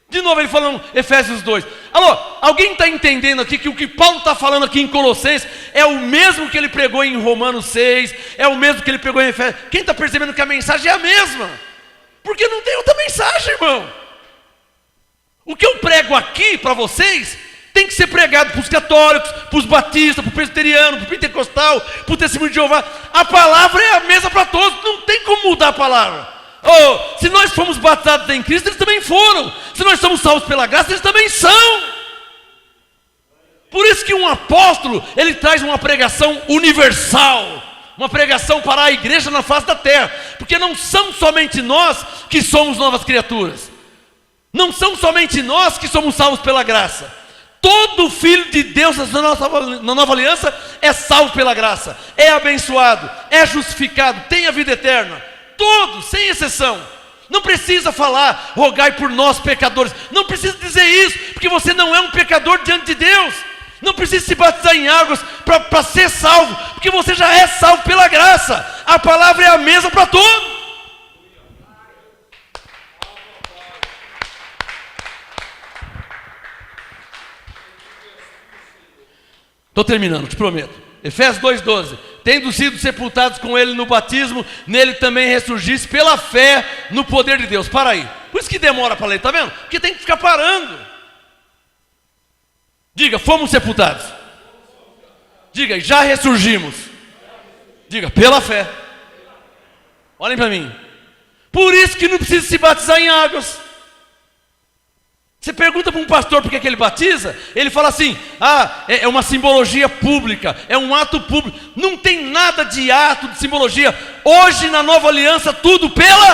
De novo ele falando Efésios 2. Alô, alguém está entendendo aqui que o que Paulo está falando aqui em Colossenses é o mesmo que ele pregou em Romanos 6, é o mesmo que ele pregou em Efésios? Quem está percebendo que a mensagem é a mesma? Porque não tem outra mensagem, irmão. O que eu prego aqui para vocês tem que ser pregado para os católicos, para os batistas, para o presbiteriano, para o pentecostal, para o testemunho de Jeová. A palavra é a mesma para todos, não tem como mudar a palavra. Se nós fomos batizados em Cristo, eles também foram. Se nós somos salvos pela graça, eles também são. Por isso que um apóstolo, ele traz uma pregação universal, uma pregação para a igreja na face da terra, porque não são somente nós que somos novas criaturas, não são somente nós que somos salvos pela graça. Todo filho de Deus na nova aliança é salvo pela graça, é abençoado, é justificado, tem a vida eterna. Todos, sem exceção. Não precisa falar, rogai por nós pecadores. Não precisa dizer isso, porque você não é um pecador diante de Deus. Não precisa se batizar em águas para ser salvo, porque você já é salvo pela graça. A palavra é a mesma para todos. Estou terminando, te prometo. Efésios 2:12. Tendo sido sepultados com ele no batismo, nele também ressurgisse pela fé no poder de Deus. Para aí. Por isso que demora para ler, está vendo? Porque tem que ficar parando. Diga, fomos sepultados. Diga, já ressurgimos. Diga, pela fé. Olhem para mim. Por isso que não precisa se batizar em águas. Você pergunta para um pastor por que ele batiza, ele fala assim, é uma simbologia pública, é um ato público. Não tem nada de ato, de simbologia. Hoje na nova aliança, tudo pela...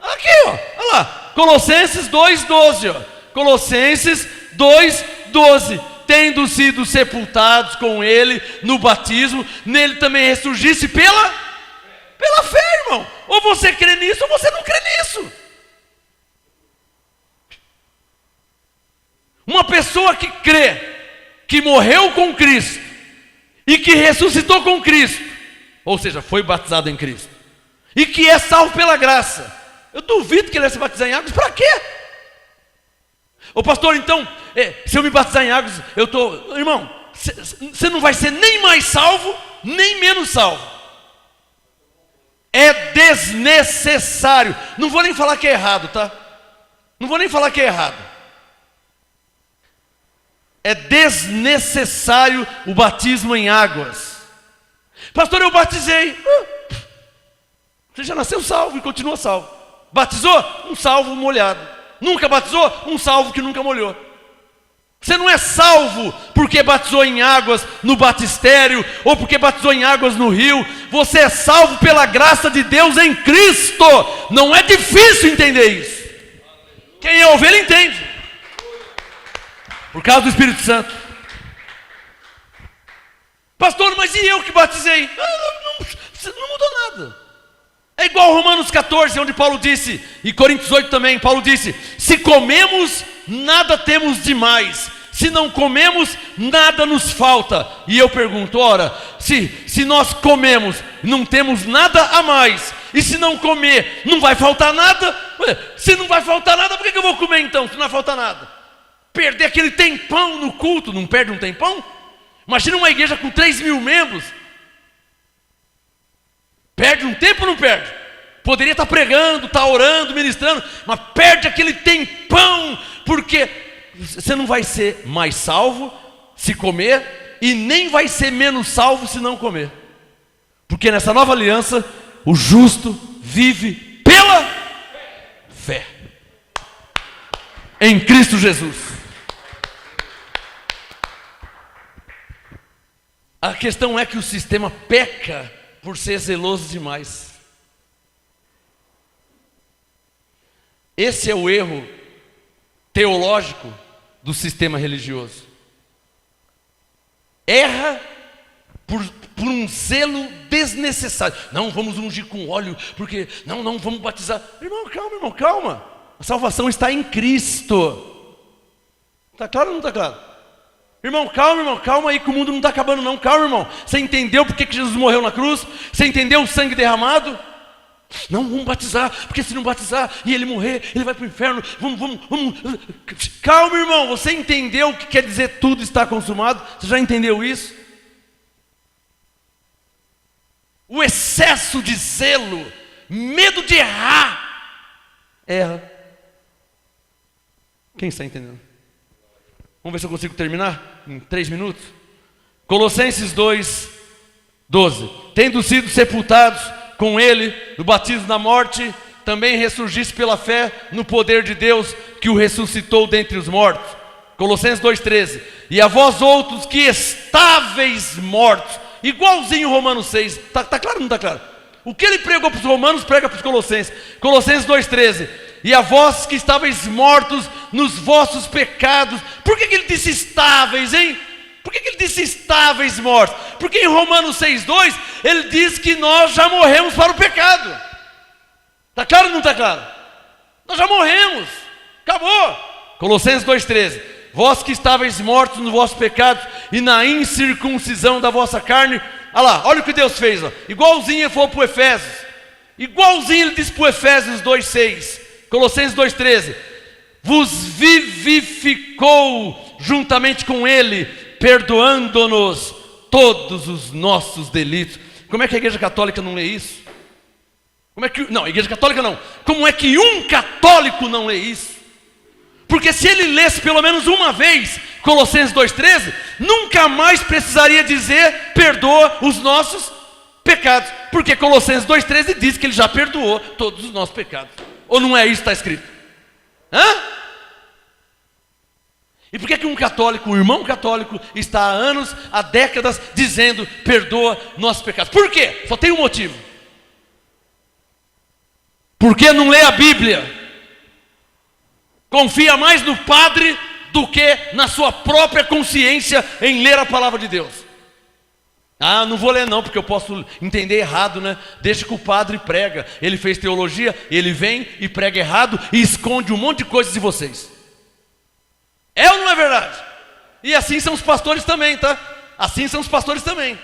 Aqui, ó, olha lá, Colossenses 2:12, ó. Colossenses 2:12. Tendo sido sepultados com ele no batismo, nele também ressurgisse pela fé, irmão. Ou você crê nisso, ou você não crê nisso. Uma pessoa que crê que morreu com Cristo e que ressuscitou com Cristo, ou seja, foi batizado em Cristo, e que é salvo pela graça, eu duvido que ele vai se batizar em águas. Para quê? Ô pastor, então, se eu me batizar em águas, eu estou... Irmão, você não vai ser nem mais salvo, nem menos salvo. É desnecessário. Não vou nem falar que é errado, tá? Não vou nem falar que é errado. É desnecessário o batismo em águas. Pastor, eu batizei. Você já nasceu salvo e continua salvo. Batizou? Um salvo molhado. Nunca batizou? Um salvo que nunca molhou. Você não é salvo porque batizou em águas no batistério ou porque batizou em águas no rio. Você é salvo pela graça de Deus em Cristo. Não é difícil entender isso. Quem é ovelha entende. Por causa do Espírito Santo. Pastor, mas e eu que batizei? Não mudou nada. É igual Romanos 14, onde Paulo disse, e Coríntios 8 também, Paulo disse: se comemos, nada temos demais. Se não comemos, nada nos falta. E eu pergunto, ora, se nós comemos, não temos nada a mais, e se não comer, não vai faltar nada? Se não vai faltar nada, por que eu vou comer então, se não vai faltar nada? Perder aquele tempão no culto, não perde um tempão? Imagina uma igreja com 3.000 membros. Perde um tempo ou não perde? Poderia estar pregando, estar orando, ministrando, mas perde aquele tempão, porque você não vai ser mais salvo se comer, e nem vai ser menos salvo se não comer. Porque nessa nova aliança, o justo vive pela fé em Cristo Jesus. A questão é que o sistema peca por ser zeloso demais. Esse é o erro teológico do sistema religioso. Erra por um zelo desnecessário. Não, vamos ungir com óleo, porque não, vamos batizar. Irmão, calma. A salvação está em Cristo. Está claro ou não está claro? Irmão, calma aí que o mundo não está acabando não. Calma, irmão. Você entendeu por que Jesus morreu na cruz? Você entendeu o sangue derramado? Não, vamos batizar, porque se não batizar e ele morrer, ele vai para o inferno. Vamos. Calma, irmão, você entendeu o que quer dizer tudo está consumado? Você já entendeu isso? O excesso de zelo, medo de errar, erra. Quem está entendendo? Vamos ver se eu consigo terminar em 3 minutos. Colossenses 2, 12. Tendo sido sepultados com ele, no batismo na morte, também ressurgisse pela fé no poder de Deus, que o ressuscitou dentre os mortos. Colossenses 2,13. E a vós outros que estáveis mortos, igualzinho Romanos 6, está claro ou não está claro? O que ele pregou para os romanos, prega para os colossenses. Colossenses 2,13. E a vós que estáveis mortos nos vossos pecados. Por que ele disse estáveis, hein? Por que ele disse estáveis mortos? Porque em Romanos 6,2 ele diz que nós já morremos para o pecado. Está claro ou não está claro? Nós já morremos, acabou. Colossenses 2,13. Vós que estáveis mortos nos vossos pecados e na incircuncisão da vossa carne. Olha lá, olha o que Deus fez, ó. Igualzinho ele falou para o Efésios. Igualzinho ele disse para o Efésios 2,6. Colossenses 2,13. Vos vivificou juntamente com ele, perdoando-nos todos os nossos delitos. Como é que a Igreja Católica não lê isso? Não, a Igreja Católica não. Como é que um católico não lê isso? Porque se ele lesse pelo menos uma vez Colossenses 2,13, nunca mais precisaria dizer perdoa os nossos pecados. Porque Colossenses 2,13 diz que ele já perdoou todos os nossos pecados. Ou não é isso que está escrito? E por que um católico, um irmão católico, está há anos, há décadas, dizendo perdoa nossos pecados? Por quê? Só tem um motivo. Porque não lê a Bíblia. Confia mais no padre do que na sua própria consciência em ler a palavra de Deus. Não vou ler não, porque eu posso entender errado, né? Deixa que o padre prega. Ele fez teologia, ele vem e prega errado e esconde um monte de coisas de vocês. É ou não é verdade? E assim são os pastores também, tá? Assim são os pastores também.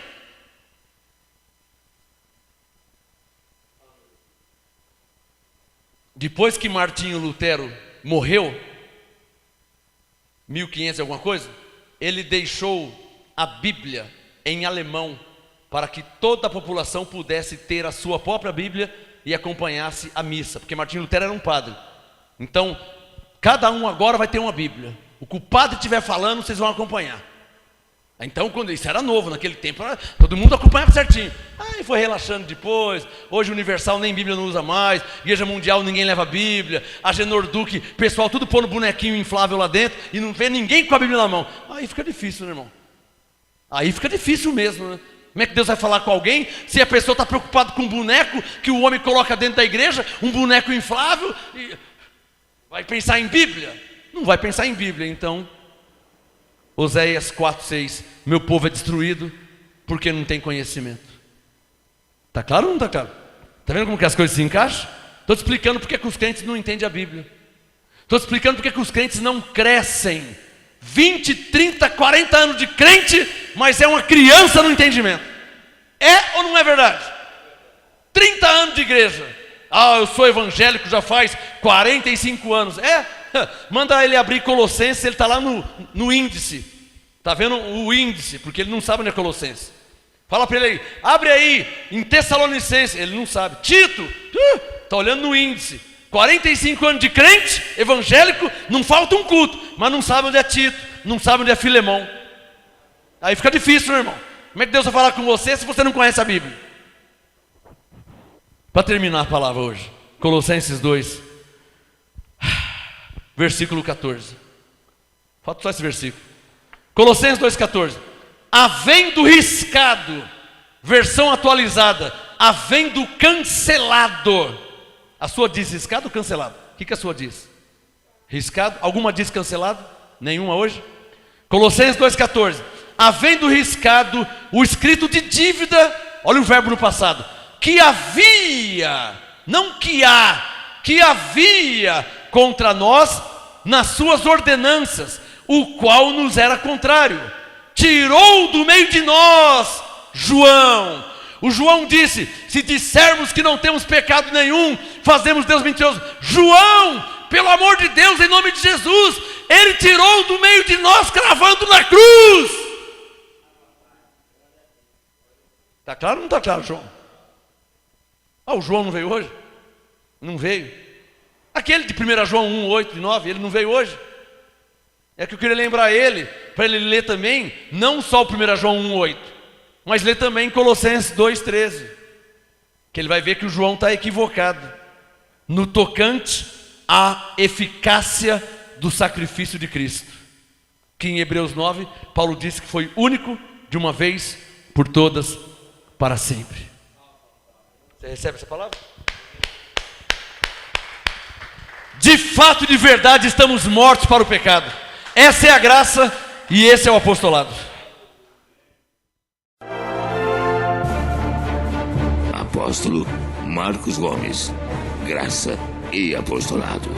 Depois que Martinho Lutero morreu, 1500 e alguma coisa, ele deixou a Bíblia em alemão, para que toda a população pudesse ter a sua própria Bíblia e acompanhasse a missa, porque Martinho Lutero era um padre. Então, cada um agora vai ter uma Bíblia. O que o padre estiver falando, vocês vão acompanhar. Então, quando isso era novo, naquele tempo, todo mundo acompanhava certinho. Aí foi relaxando depois. Hoje Universal nem Bíblia não usa mais. Igreja Mundial ninguém leva Bíblia. A Genor Duque, pessoal tudo pondo bonequinho inflável lá dentro e não vê ninguém com a Bíblia na mão. Aí fica difícil, né, irmão? Aí fica difícil mesmo, né? Como é que Deus vai falar com alguém se a pessoa está preocupada com um boneco que o homem coloca dentro da igreja, um boneco inflável, e vai pensar em Bíblia? Não vai pensar em Bíblia. Então, Oséias 4,6, meu povo é destruído porque não tem conhecimento. Está claro ou não está claro? Está vendo como que as coisas se encaixam? Estou te explicando porque que os crentes não entendem a Bíblia. Estou te explicando porque que os crentes não crescem. 20, 30, 40 anos de crente, mas é uma criança no entendimento. É ou não é verdade? 30 anos de igreja. Eu sou evangélico já faz 45 anos. Manda ele abrir Colossenses, ele está lá no índice. Está vendo o índice, porque ele não sabe onde é Colossenses. Fala para ele aí, abre aí em Tessalonicenses, ele não sabe. Tito, está olhando no índice. 45 anos de crente, evangélico, não falta um culto, mas não sabe onde é Tito, não sabe onde é Filemão. Aí fica difícil, meu irmão. Como é que Deus vai falar com você se você não conhece a Bíblia? Para terminar a palavra hoje, Colossenses 2, versículo 14. Falta só esse versículo. Colossenses 2,14. Havendo riscado, versão atualizada, havendo cancelado. A sua diz riscado ou cancelado? O que a sua diz? Riscado? Alguma diz cancelado? Nenhuma hoje? Colossenses 2,14. Havendo riscado o escrito de dívida, olha o verbo no passado, que havia, não que há, que havia contra nós nas suas ordenanças, o qual nos era contrário. Tirou do meio de nós, João. O João disse, se dissermos que não temos pecado nenhum, fazemos Deus mentiroso. João, pelo amor de Deus, em nome de Jesus, ele tirou do meio de nós, cravando na cruz. Está claro ou não está claro, João? O João não veio hoje? Não veio. Aquele de 1 João 1, 8 e 9, ele não veio hoje? É que eu queria lembrar ele, para ele ler também, não só o 1 João 1, 8, mas ler também Colossenses 2, 13. Que ele vai ver que o João está equivocado no tocante à eficácia do sacrifício de Cristo. Que em Hebreus 9, Paulo disse que foi único, de uma vez por todas, para sempre. Você recebe essa palavra? De fato e de verdade estamos mortos para o pecado. Essa é a graça e esse é o apostolado. Apóstolo Marcos Gomes. Graça e apostolado.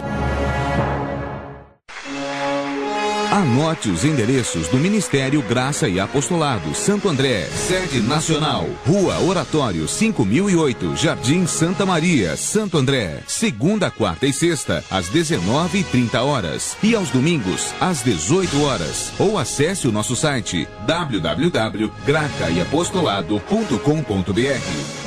Anote os endereços do Ministério Graça e Apostolado Santo André, sede nacional, Rua Oratório 5008, Jardim Santa Maria, Santo André, segunda, quarta e sexta, às 19h30 e aos domingos, às 18 horas. Ou acesse o nosso site www.gracaiapostolado.com.br.